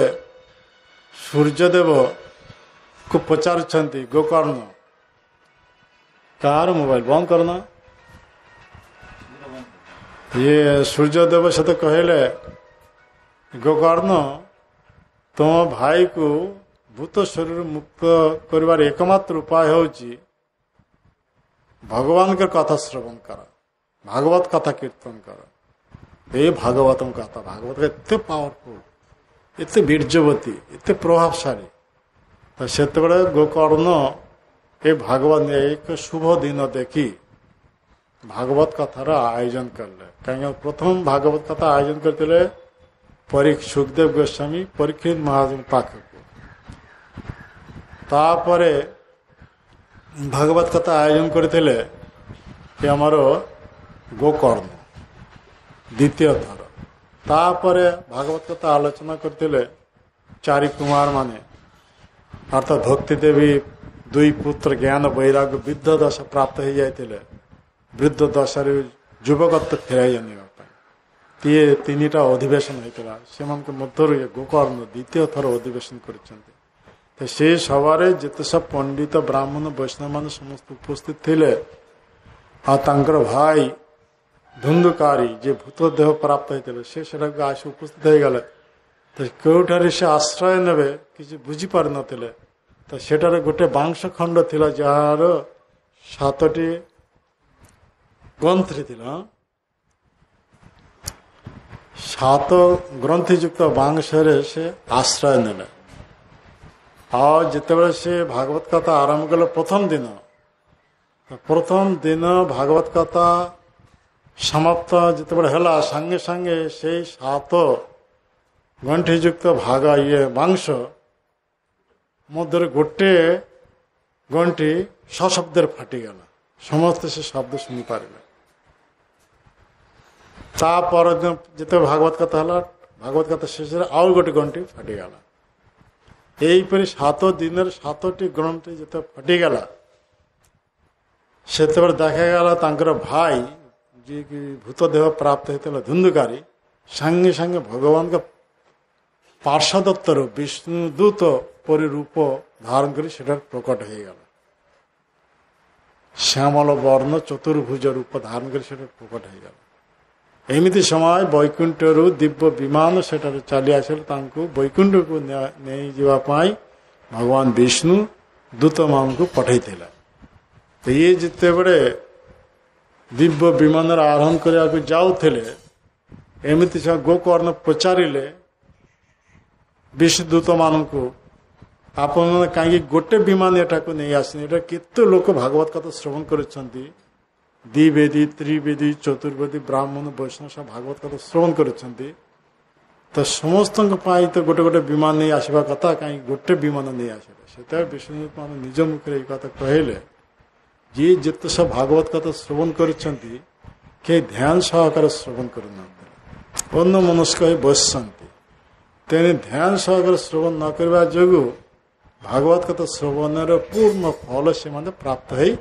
ସୂର୍ଯ୍ୟଦେବକୁ ପଚାରୁଛନ୍ତି ଗୋକର୍ଣ୍ଣ, କାହାର ମୋବାଇଲ ବନ୍ଦ କରନା? ଇଏ ସୂର୍ଯ୍ୟଦେବ ସହିତ କହିଲେ, ଗୋକର୍ଣ୍ଣ ତୁମ ଭାଇକୁ ଭୂତ ଶରୀର ମୁକ୍ତ କରିବାର ଏକମାତ୍ର ଉପାୟ ହେଉଛି ଭଗବାନଙ୍କ କଥା ଶ୍ରବଣ କର, ଭାଗବତ କଥା କୀର୍ତ୍ତନ କର। ଏ ଭାଗବତଙ୍କ କଥା, ଭାଗବତ ଏତେ ପାୱାରଫୁଲ, ଏତେ ବୀର୍ଯ୍ୟବତୀ, ଏତେ ପ୍ରଭାବଶାଳୀ। ତ ସେତେବେଳେ ଗୋକର୍ଣ୍ଣ ଏ ଭାଗବତ ଏକ ଶୁଭ ଦିନ ଦେଖି ଭାଗବତ କଥାର ଆୟୋଜନ କଲେ। କାହିଁକି ପ୍ରଥମ ଭାଗବତ କଥା ଆୟୋଜନ କରିଥିଲେ ସୁଖଦେବ ଗୋସ୍ୱାମୀ ପରୀକ୍ଷିତ ମହାରାଜ ପାଖକୁ। ତାପରେ ଭାଗବତ କଥା ଆୟୋଜନ କରିଥିଲେ କି ଆମର ଗୋକର୍ଣ୍ଣ ଦ୍ୱିତୀୟ ଥର। ତାପରେ ଭାଗବତ କଥା ଆଲୋଚନା କରିଥିଲେ ଚାରି କୁମାର ମାନେ, ଅର୍ଥାତ୍ ଭକ୍ତି ଦେବୀ ଦୁଇ ପୁତ୍ର ଜ୍ଞାନ ବୈରାଗ୍ୟ ବୃଦ୍ଧ ଦଶା ପ୍ରାପ୍ତ ହେଇଯାଇଥିଲେ। ବୃଦ୍ଧ ଦଶାରୁ ଯୁବକତ୍ୱ ଫେରାଇ ଆଣିବା ପାଇଁ ତିନିଟା ଅଧିବେଶନ ହୋଇଥିଲା। ସେମାନଙ୍କ ମଧ୍ୟରୁ ଗୋକର୍ଣ୍ଣ ଦ୍ୱିତୀୟ ଥର ଅଧିବେଶନ କରିଛନ୍ତି। ତ ସେ ସଭାରେ ଯେତେ ସବୁ ପଣ୍ଡିତ ବ୍ରାହ୍ମଣ ବୈଷ୍ଣବ ମାନେ ସମସ୍ତେ ଉପସ୍ଥିତ ଥିଲେ। ଆଉ ତାଙ୍କର ଭାଇ ଧୁନ୍ଧୁକାରୀ ଯେ ଭୂତ ଦେହ ପ୍ରାପ୍ତ ହେଇଥିଲେ ସେ ସେଟାକୁ ଆସି ଉପସ୍ଥିତ ହେଇଗଲେ। ତ କେଉଁଠାରେ ସେ ଆଶ୍ରୟ ନେବେ କିଛି ବୁଝିପାରୁନଥିଲେ। ତ ସେଠାରେ ଗୋଟେ ବାଂଶ ଖଣ୍ଡ ଥିଲା ଯାହାର 7ଟି ଗ୍ରନ୍ଥି ଥିଲା। 7 ଗ୍ରନ୍ଥିଯୁକ୍ତ ବାଂଶରେ ସେ ଆଶ୍ରୟ ନେଲେ। ଆଉ ଯେତେବେଳେ ସେ ଭାଗବତ କଥା ଆରମ୍ଭ କଲେ ପ୍ରଥମ ଦିନ ଭାଗବତ କଥା ସମାପ୍ତ ଯେତେବେଳେ ହେଲା, ସାଙ୍ଗେ ସାଙ୍ଗେ ସେଇ 7 ଗଣ୍ଠିଯୁକ୍ତ ବାଂଶ ମଧ୍ୟରେ ଗୋଟେ ଗଣ୍ଠି ସଶବ୍ଦରେ ଫାଟିଗଲା। ସମସ୍ତେ ସେ ଶବ୍ଦ ଶୁଣିପାରିଲେ। ତା ପରଦିନ ଯେତେବେଳେ ଭାଗବତ କଥା ହେଲା, ଭାଗବତ କଥା ଶେଷରେ ଆଉ ଗୋଟେ ଗଣ୍ଠି ଫାଟିଗଲା। ଏହିପରି 7 ଦିନରେ 7ଟି ଗ୍ରନ୍ଥି ଯେତେବେଳେ ଫାଟିଗଲା, ସେତେବେଳେ ଦେଖାଗଲା ତାଙ୍କର ଭାଇ ଯିଏକି ଭୂତ ଦେହ ପ୍ରାପ୍ତ ହେଇଥିଲା ଧୁନ୍ଧୁକାରୀ, ସାଙ୍ଗେ ସାଙ୍ଗେ ଭଗବାନଙ୍କ ପାର୍ଶ୍ୱଦତ୍ତରୁ ବିଷ୍ଣୁ ଦୂତ ପରି ରୂପ ଧାରଣ କରି ସେଠାରେ ପ୍ରକଟ ହେଇଗଲା। ଶ୍ୟାମଳ ବର୍ଣ୍ଣ ଚତୁର୍ଭୁଜ ରୂପ ଧାରଣ କରି ସେଠାରେ ପ୍ରକଟ ହେଇଗଲା। ଏମିତି ସମୟ ବୈକୁଣ୍ଠରୁ ଦିବ୍ୟ ବିମାନ ସେଠାରେ ଚାଲି ଆସିଲେ। ତାଙ୍କୁ ବୈକୁଣ୍ଠକୁ ନେଇଯିବା ପାଇଁ ଭଗବାନ ବିଷ୍ଣୁ ଦୂତମାନଙ୍କୁ ପଠାଇଥିଲେ। ଇଏ ଯେତେବେଳେ ଦିବ୍ୟ ବିମାନରେ ଆରୋହଣ କରିବାକୁ ଯାଉଥିଲେ, ଏମିତି ସେ ଗୋକର୍ଣ୍ଣ ପଚାରିଲେ ବିଷ୍ଣୁ ଦୂତମାନଙ୍କୁ, ଆପଣମାନେ କାହିଁକି ଗୋଟେ ବିମାନ ଏଠାକୁ ନେଇ ଆସିନି? ଏଟା କେତେ ଲୋକ ଭାଗବତ କଥା ଶ୍ରବଣ କରିଛନ୍ତି, ଦ୍ୱିବେଦୀ ତ୍ରିବେଦୀ ଚତୁର୍ବେଦୀ ବ୍ରାହ୍ମଣ ବୈଷ୍ଣବ ସବୁ ଭାଗବତ କଥା ଶ୍ରବଣ କରିଛନ୍ତି। ତ ସମସ୍ତଙ୍କ ପାଇଁ ତ ଗୋଟେ ଗୋଟେ ବିମାନ ନେଇ ଆସିବା କଥା, କାହିଁକି ଗୋଟେ ବିମାନ ନେଇ ଆସିଲେ? ସେତେବେଳେ ବିଷ୍ଣୁ ମାନେ ନିଜ ମୁଖରେ ଏଇ କଥା କହିଲେ, ଯିଏ ଯେତେ ସବୁ ଭାଗବତ କଥା ଶ୍ରବଣ କରିଛନ୍ତି କେହି ଧ୍ୟାନ ସହକାରେ ଶ୍ରବଣ କରୁନାହାନ୍ତି, ଅନ୍ୟ ମନସ୍କ ହୋଇ ବସିଛନ୍ତି। ତେଣୁ ଧ୍ୟାନ ସହକାରେ ଶ୍ରବଣ ନ କରିବା ଯୋଗୁଁ ଭାଗବତ କଥା ଶ୍ରବଣର ପୂର୍ଣ୍ଣ ଫଳ ସେମାନେ ପ୍ରାପ୍ତ ହେଇ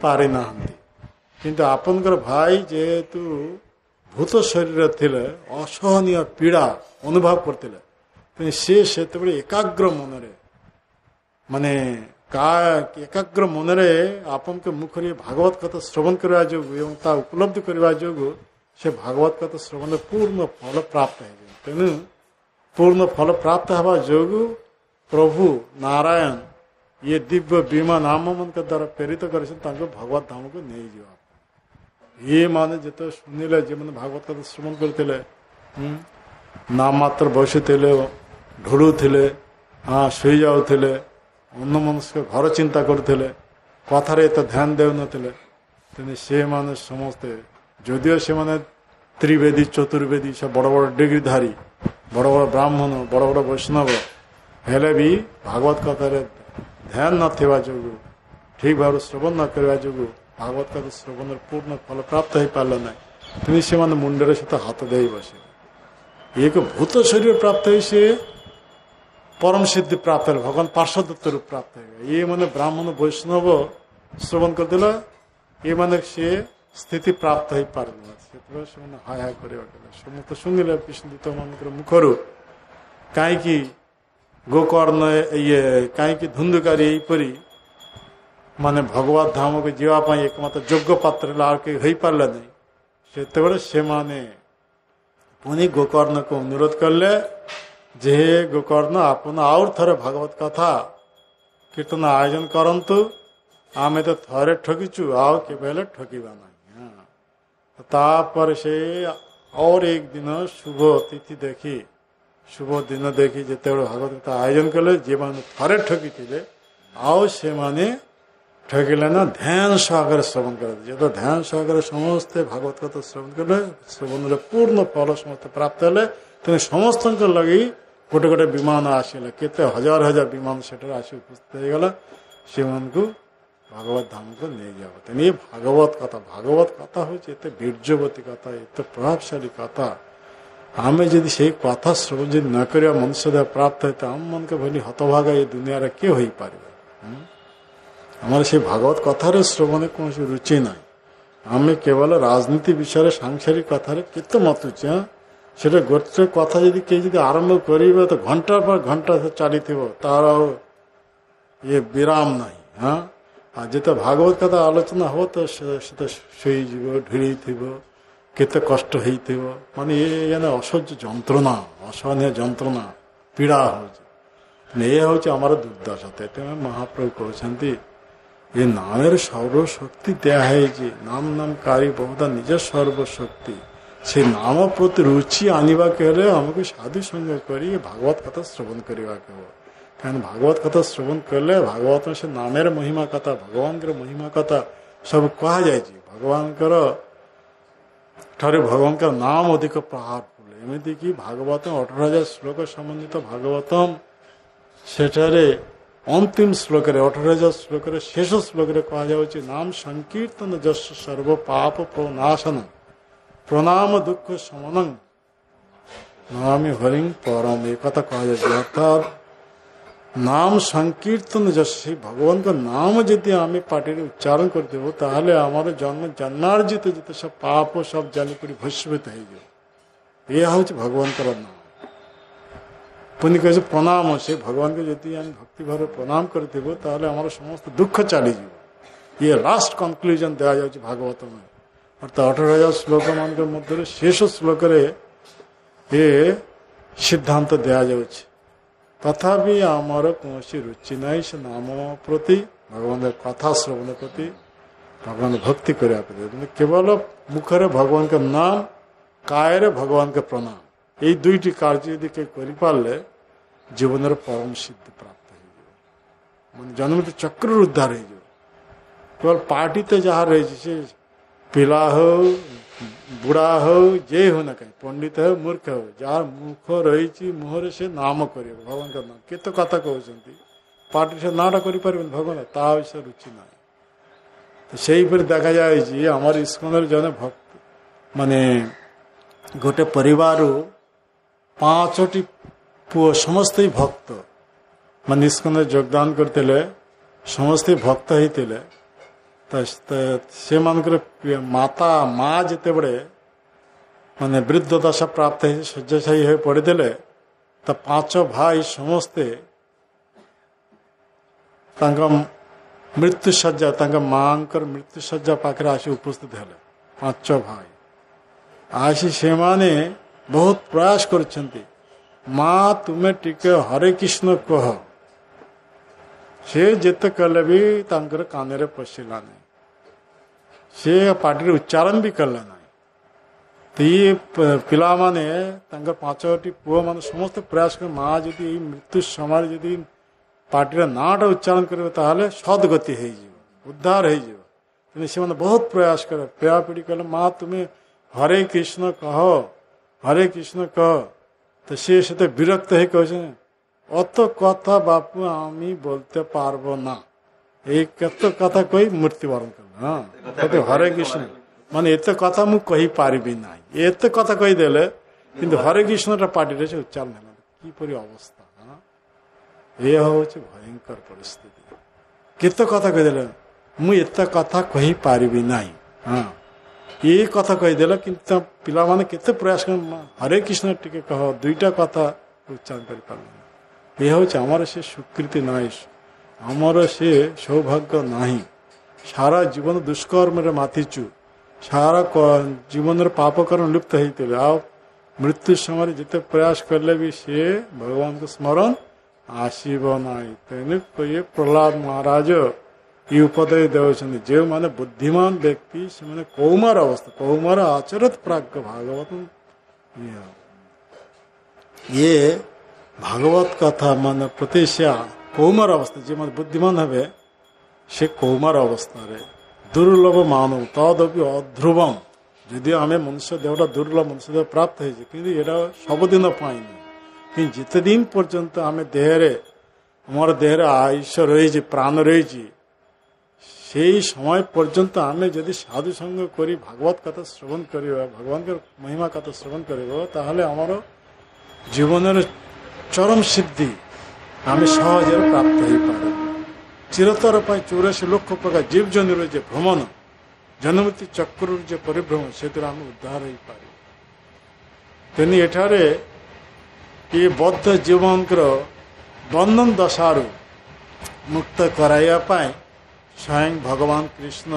ପାରିନାହାନ୍ତି। କିନ୍ତୁ ଆପଣଙ୍କର ଭାଇ ଯେହେତୁ ଭୂତ ଶରୀର ଥିଲେ, ଅସହନୀୟ ପୀଡ଼ା ଅନୁଭବ କରିଥିଲେ, ତେଣୁ ସେ ସେତେବେଳେ ଏକାଗ୍ର ମନରେ ଆପଣଙ୍କ ମୁଖରେ ଭାଗବତ କଥା ଶ୍ରବଣ କରିବା ଯୋଗୁଁ ଏବଂ ତା ଉପଲବ୍ଧି କରିବା ଯୋଗୁଁ ସେ ଭାଗବତ କଥା ଶ୍ରବଣରେ ପୂର୍ଣ୍ଣ ଫଳ ପ୍ରାପ୍ତ ହେଇଯିବ। ତେଣୁ ପୂର୍ଣ୍ଣ ଫଳ ପ୍ରାପ୍ତ ହେବା ଯୋଗୁଁ ପ୍ରଭୁ ନାରାୟଣ ଇଏ ଦିବ୍ୟ ବିମାନ ଆମମାନଙ୍କ ଦ୍ୱାରା ପ୍ରେରିତ କରିଛନ୍ତି ତାଙ୍କୁ ଭଗବତ ଧାମକୁ ନେଇଯିବା। ଇଏ ମାନେ ଯେତେବେଳେ ଶୁଣିଲେ, ଯେଉଁମାନେ ଭାଗବତ କଥା ଶ୍ରବଣ କରିଥିଲେ, ନାମ ମାତ୍ର ବସୁଥିଲେ, ଢୁଳୁଥିଲେ, ଶୋଇଯାଉଥିଲେ, ଅନ୍ୟ ମନସ୍କ ଘର ଚିନ୍ତା କରୁଥିଲେ, କଥାରେ ଏତେ ଧ୍ୟାନ ଦେଉନଥିଲେ। ତେଣୁ ସେମାନେ ସମସ୍ତେ ଯଦିଓ ସେମାନେ ତ୍ରିବେଦୀ ଚତୁର୍ବେଦୀ ସବୁ ବଡ଼ ବଡ଼ ଡିଗ୍ରୀଧାରୀ, ବଡ଼ ବଡ଼ ବ୍ରାହ୍ମଣ, ବଡ଼ ବଡ଼ ବୈଷ୍ଣବ ହେଲେ ବି ଭାଗବତ କଥାରେ ଧ୍ୟାନ ନଥିବା ଯୋଗୁଁ, ଠିକ୍ ଭାବରେ ଶ୍ରବଣ ନ କରିବା ଯୋଗୁଁ ଭାଗବତ କଥା ଶ୍ରବଣର ପୂର୍ଣ୍ଣ ଫଳ ପ୍ରାପ୍ତ ହୋଇପାରିଲା ନାହିଁ। ତେଣୁ ସେମାନେ ମୁଣ୍ଡରେ ସହିତ ହାତ ଦେଇ ବସିଲେ। ଏକ ଭୂତ ଶରୀର ପ୍ରାପ୍ତ ହୋଇ ସେ ପରମ ସିଦ୍ଧି ପ୍ରାପ୍ତ ହେଲେ, ଭଗବାନ ପାର୍ଶ୍ୱଦତ୍ତ ରୂପ ପ୍ରାପ୍ତ ହେଇଗଲେ। ଇଏ ମାନେ ବ୍ରାହ୍ମଣ ବୈଷ୍ଣବ ଶ୍ରବଣ କରିଦେଲା, ଏମାନେ ସେ ସ୍ଥିତି ପ୍ରାପ୍ତ ହେଇପାରିଲା। ସେଥିପାଇଁ ସେମାନେ ହାୟ ହାୟ କରିବାକୁ ଗଲେ। ସମସ୍ତେ ଶୁଣିଲେ ବିଷ୍ଣୁଦୂତ ମାନଙ୍କର ମୁଖରୁ, କାହିଁକି ଗୋକର୍ଣ୍ଣ କାହିଁକି ଧୁନ୍ଧୁକାରୀ ଏହିପରି ମାନେ ଭଗବତ ଧାମକୁ ଯିବା ପାଇଁ ଏକମାତ୍ର ଯୋଗ୍ୟ ପାତ୍ର ହେଲେ ଆଉ କେହି ହେଇପାରିଲା ନାହିଁ। ସେତେବେଳେ ସେମାନେ ପୁଣି ଗୋକର୍ଣ୍ଣକୁ ଅନୁରୋଧ କଲେ ଯେ ଗୋକର୍ଣ୍ଣ ଆପଣ ଆଉ ଥରେ ଭାଗବତ କଥା କୀର୍ତ୍ତନ ଆୟୋଜନ କରନ୍ତୁ, ଆମେ ତ ଥରେ ଠକିଛୁ, ଆଉ କେବେ ହେଲେ ଠକିବା ନାହିଁ। ତାପରେ ସେ और एक दिन शुभ तिथि देखी, शुभ दिन देखी ଯେତେବେଳେ ଭାଗବତ କଥା ଆୟୋଜନ କଲେ, ଯେମାନେ ଥରେ ଠକିଥିଲେ ଆଉ ସେମାନେ ଠକିଲେ ନା, ଧ୍ୟାନ ସହକାରେ ଶ୍ରବଣ କଲେ। ଯେତେ ଧ୍ୟାନ ସହକାରେ ସମସ୍ତେ ଭାଗବତ କଥା ଶ୍ରବଣ କଲେ, ଶ୍ରବଣରେ ପୂର୍ଣ୍ଣ ଫଳ ସମସ୍ତେ ପ୍ରାପ୍ତ ହେଲେ। ତେଣୁ ସମସ୍ତଙ୍କ ଲାଗି ଗୋଟେ ଗୋଟେ ବିମାନ ଆସିଲା, କେତେ ହଜାର ହଜାର ବିମାନ ସେଠାରେ ଆସି ଉପସ୍ଥିତ ହେଇଗଲା, ସେମାନଙ୍କୁ ଭାଗବତ ଧାମକୁ ନେଇଯାବ। ତେଣୁ ଏ ଭାଗବତ କଥା ହେଉଛି ଏତେ ବୀର୍ଯ୍ୟବତୀ କଥା, ଏତେ ପ୍ରଭାବଶାଳୀ କଥା। ଆମେ ଯଦି ସେଇ କଥା ଶ୍ରବଣ ଯଦି ନ କରିବା, ମନୁଷ୍ୟ ଦେହ ପ୍ରାପ୍ତ ହେତେ ଆମମାନଙ୍କ ଭଳି ହତଭାଗା ଏ ଦୁନିଆରେ କିଏ ହୋଇପାରିବ? ଆମର ସେ ଭାଗବତ କଥାରେ ଶ୍ରବଣରେ କୌଣସି ରୁଚି ନାହିଁ। ଆମେ କେବଳ ରାଜନୀତି ବିଷୟରେ ସାଂସାରିକ କଥାରେ କେତେ ମତୁଛେ। ସେଟା ଗୋଟେ କଥା ଯଦି କେହି ଯଦି ଆରମ୍ଭ କରିବେ ତ ଘଣ୍ଟା ପରେ ଘଣ୍ଟା ଚାଲିଥିବ, ତାର ଆଉ ଇଏ ବିରାମ ନାହିଁ। ଆଉ ଯେତେ ଭାଗବତ କଥା ଆଲୋଚନା ହବ ତ ସେତେ ଶୋଇଯିବ, ଢିଳେଇଥିବ, କେତେ କଷ୍ଟ ହେଇଥିବ। ମାନେ ଅସହ୍ୟ ଯନ୍ତ୍ରଣା, ଅସହନୀୟ ଯନ୍ତ୍ରଣା, ପୀଡ଼ା ହେଉଛି। ଏ ହେଉଛି ଆମର ଦୁର୍ଦ୍ଦଶା। ତେଣୁ ମହାପ୍ରଭୁ କହୁଛନ୍ତି ଏ ନାମରେ ସର୍ବଶକ୍ତି ଦିଆହେଇଛି, ନାମ ନାମକାରୀ ବହୁତ ନିଜ ସର୍ବଶକ୍ତି। ସେ ନାମ ପ୍ରତି ରୁଚି ଆଣିବାକୁ ହେଲେ ଆମକୁ ସାଧୁ ସଙ୍ଗ କରି ଭାଗବତ କଥା ଶ୍ରବଣ କରିବାକୁ ହେବ। କାହିଁକି ଭାଗବତ କଥା ଶ୍ରବଣ କଲେ ଭାଗବତ ସେ ନାମର ମହିମା କଥା, ଭଗବାନଙ୍କର ମହିମା କଥା ସବୁ କୁହାଯାଇଛି। ଭଗବାନଙ୍କର ଠାରୁ ଭଗବାନଙ୍କର ନାମ ଅଧିକ ପାୱାରଫୁଲ। ଏମିତିକି ଭାଗବତ 18,000 ଶ୍ଲୋକ ସମ୍ବନ୍ଧିତ ଭାଗବତମ, ସେଠାରେ ଅନ୍ତିମ ଶ୍ଲୋକରେ 18,000 ଶ୍ଲୋକରେ ଶେଷ ଶ୍ଲୋକରେ କୁହାଯାଉଛି ନାମ ସଂକୀର୍ତ୍ତନ ଯଶ ସର୍ବ ପାପ ପ୍ରନାଶନ ପ୍ରଣାମ ଦୁଃଖ ସମନଂ ନମାମି ହରିଂ ପରମ। ଏ କଥା କୁହାଯାଉଛି। ଅର୍ଥାତ୍ ନାମ ସଂକୀର୍ତ୍ତନ ଯଶ, ସେଇ ଭଗବାନଙ୍କ ନାମ ଯଦି ଆମେ ପାଟିରେ ଉଚ୍ଚାରଣ କରିଦେବୁ ତାହେଲେ ଆମର ଜନ୍ମାର୍ଜିତ ଯେତେ ସବୁ ପାପ ସବୁ ଜାଲିପଡ଼ି ଭସ୍ମିତ ହେଇଯିବ। ଏହା ହେଉଛି ଭଗବାନଙ୍କର ନାମ। ପୁଣି କହିছে ପ୍ରଣାମ, ସେ ଭଗବାନଙ୍କୁ ଯଦି ଆମେ ଭକ୍ତି ଭାବରେ ପ୍ରଣାମ କରିଦେବୁ ତାହେଲେ ଆମର ସମସ୍ତ ଦୁଃଖ ଚାଲିଯିବ। ଇଏ ଲାଷ୍ଟ କନକ୍ଲୁଜନ ଦିଆଯାଉଛି ଭାଗବତ। ଅର୍ଥାତ୍ 18,000 ଶ୍ଲୋକ ମାନଙ୍କ ମଧ୍ୟରେ ଶେଷ ଶ୍ଲୋକରେ ଏ ସିଦ୍ଧାନ୍ତ ଦିଆଯାଉଛି। ତଥାପି ଆମର କୌଣସି ରୁଚି ନାହିଁ ସେ ନାମ ପ୍ରତି, ଭଗବାନଙ୍କ କଥା ଶ୍ରବଣ ପ୍ରତି, ଭଗବାନ ଭକ୍ତି କରିବା ପ୍ରତି। କେବଳ ମୁଖରେ ଭଗବାନଙ୍କ ନାମ, କାୟରେ ଭଗବାନଙ୍କ ପ୍ରଣାମ, ଏଇ ଦୁଇଟି କାର୍ଯ୍ୟ ଯଦି କେହି କରିପାରିଲେ ଜୀବନର ପରମ ସିଦ୍ଧି ପ୍ରାପ୍ତ ହେଇଯିବ। ମାନେ ଜନ୍ମତ ଚକ୍ରରୁ ଉଦ୍ଧାର ହେଇଯିବ। କେବଳ ପାର୍ଟି ତ ଯାହା ରହିଛି, ସେ ପିଲା ହଉ, ବୁଢ଼ା ହଉ, ଯେ ହଉ ନା କାହିଁ, ପଣ୍ଡିତ ହଉ, ମୂର୍ଖ ହଉ, ଯାହାର ମୁଖ ରହିଛି ମୁହଁରେ ସେ ନାମ କରିବ ଭଗବାନଙ୍କ ନାମ। କେତେ କଥା କହୁଛନ୍ତି, ପାର୍ଟି ସେ ନାଁଟା କରିପାରିବେନି ଭଗବାନ, ତା ବିଷୟରେ ରୁଚି ନାହିଁ। ତ ସେଇପରି ଦେଖାଯାଇଛି ଆମର ଇସ୍କନରେ ଜଣେ ଭକ୍ତ, ମାନେ ଗୋଟେ ପରିବାରରୁ 5ଟି ପୁଅ, ସମସ୍ତେ ଭକ୍ତ, ମାନେ ଇସ୍କନରେ ଯୋଗଦାନ କରିଥିଲେ, ସମସ୍ତେ ଭକ୍ତ ହେଇଥିଲେ। ତ ସେମାନଙ୍କର ମା ଯେତେବେଳେ ମାନେ ବୃଦ୍ଧ ଦଶା ପ୍ରାପ୍ତ ହେଇ ଶଯ୍ୟାଶାୟୀ ହୋଇ ପଡ଼ିଥିଲେ, ତ 5 ଭାଇ ସମସ୍ତେ ତାଙ୍କ ମୃତ୍ୟୁଶଯ୍ୟା, ତାଙ୍କ ମାଙ୍କର ମୃତ୍ୟୁଶଯ୍ୟା ପାଖରେ ଆସି ଉପସ୍ଥିତ ହେଲେ। 5 ଭାଇ ଆସି ସେମାନେ ବହୁତ ପ୍ରୟାସ କରିଛନ୍ତି, ମା ତୁମେ ଟିକେ ହରେ କୃଷ୍ଣ କୁହ। ସେ ଯେତେ କଲେ ବି ତାଙ୍କର କାନରେ ପଶିଲା ନାହିଁ, ସେ ପାଟିରେ ଉଚ୍ଚାରଣ ବି କଲେ ନାହିଁ। ତ ଇଏ ପିଲାମାନେ, ତାଙ୍କର 5ଟି ପୁଅମାନେ ସମସ୍ତେ ପ୍ରୟାସ କଲେ, ମା ଯଦି ଏଇ ମୃତ୍ୟୁ ସମୟରେ ଯଦି ପାଟିରେ ନାଁଟା ଉଚ୍ଚାରଣ କରିବ ତାହେଲେ ସଦ୍ଗତି ହେଇଯିବ, ଉଦ୍ଧାର ହେଇଯିବ। ତେଣୁ ସେମାନେ ବହୁତ ପ୍ରୟାସ କରେ। ପିଢ଼ି କହିଲେ ମା ତୁମେ ହରେ କୃଷ୍ଣ କହ, হরে কৃষ্ণ কহ। তো সে সাথে বিরক্ত হয়ে কয়েছে অত কথা বাপু আমি বলতে পারবো না, এই কত কথা কই মৃত্যুবরণ করল। হ্যাঁ হরে কৃষ্ণ মানে এতে কথা মু কহি পারিবি নাই, এতে কথা কইদেলে কিন্তু হরে কৃষ্ণটা পাটিরে সে উচ্চারণ হল। কিপরি অবস্থা! হ্যাঁ এ হচ্ছে ভয়ঙ্কর পরিস্থিতি। কেতে কথা কইদেলে মু এতে কথা কহি পারিবি নাই। হ্যাঁ ये कथा कहीदेला कि पिला माने केते प्रयास कर हरे कृष्ण टिके कह दुईटा कथा उच्चारण कर पार। ये हूँ आमर से स्वीकृति ना, आमर से सौभाग्य ना। सारा जीवन दुष्कर्म मातिचु, सारा जीवन पाप कर्म लिप्त होते आ मृत्यु समय जिते प्रयास कले भी सी भगवान को स्मरण आसब ना। तेणु ये प्रहलाद महाराज ये उपदेश देवछन जो माने बुद्धिमान व्यक्ति से माने कौमार अवस्था, कौमार आचरत प्राज्ञ भागवत। ये भागवत कथा मान प्रतिष्ठा कौमार अवस्था जो माने बुद्धिमान हे से कौमार अवस्था रे दुर्लभ मानव तदपि अध्रुवम। यदि आम मनुष्य देहटा दुर्लभ मनुष्य देह प्राप्त हो सबुदिन कि जिते दिन पर्यंत आम देहरे आम देहरे आयुष रही प्राण रही সেই সময় পর্যন্ত আমি যদি সাধু সঙ্গ করি ভাগবত কথা শ্রবণ করিব ভগবানকে মহিমা কথা শ্রবণ করিব তাহলে আমার জীবনের চরম সিদ্ধি আমি সহজে প্রাপ্ত হইপারে। চিরতর পাই 84 লক্ষ প্রকার জীবজন্তুর যে ভ্রমণ জন্মমৃত্যু চক্রর যে পরিভ্রমণ সেতুরে আমি উদ্ধার হইপারি। তেনি এঠারে এই বদ্ধ জীবনকর বন্ধন দশারু মুক্ত कराइया पाई स्वयं भगवान कृष्ण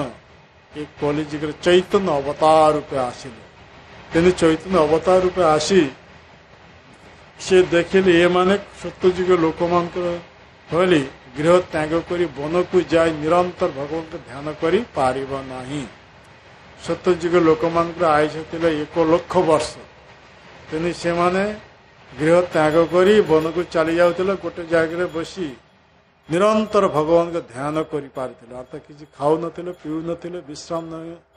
एक कलिजुग चैतन्य अवतार रूपे आसिले। तेने चैतन्य अवतार रूपे आसी से देखिले ये माने सत्यजुग लोक मान कहली गृह त्याग करी वन को जाए निरंतर भगवान को ध्यान करी पारिब नाही। सत्यजुग लोक मान आयुष थिले 1 लाख वर्ष। तेने से माने गृह त्याग करी वन को चली जाउथिले गोटे जगह बसी निरंतर भगवान को ध्यान करी पारिथिले। अर्थात किसी खाऊ नथिले पीऊ नथिले विश्राम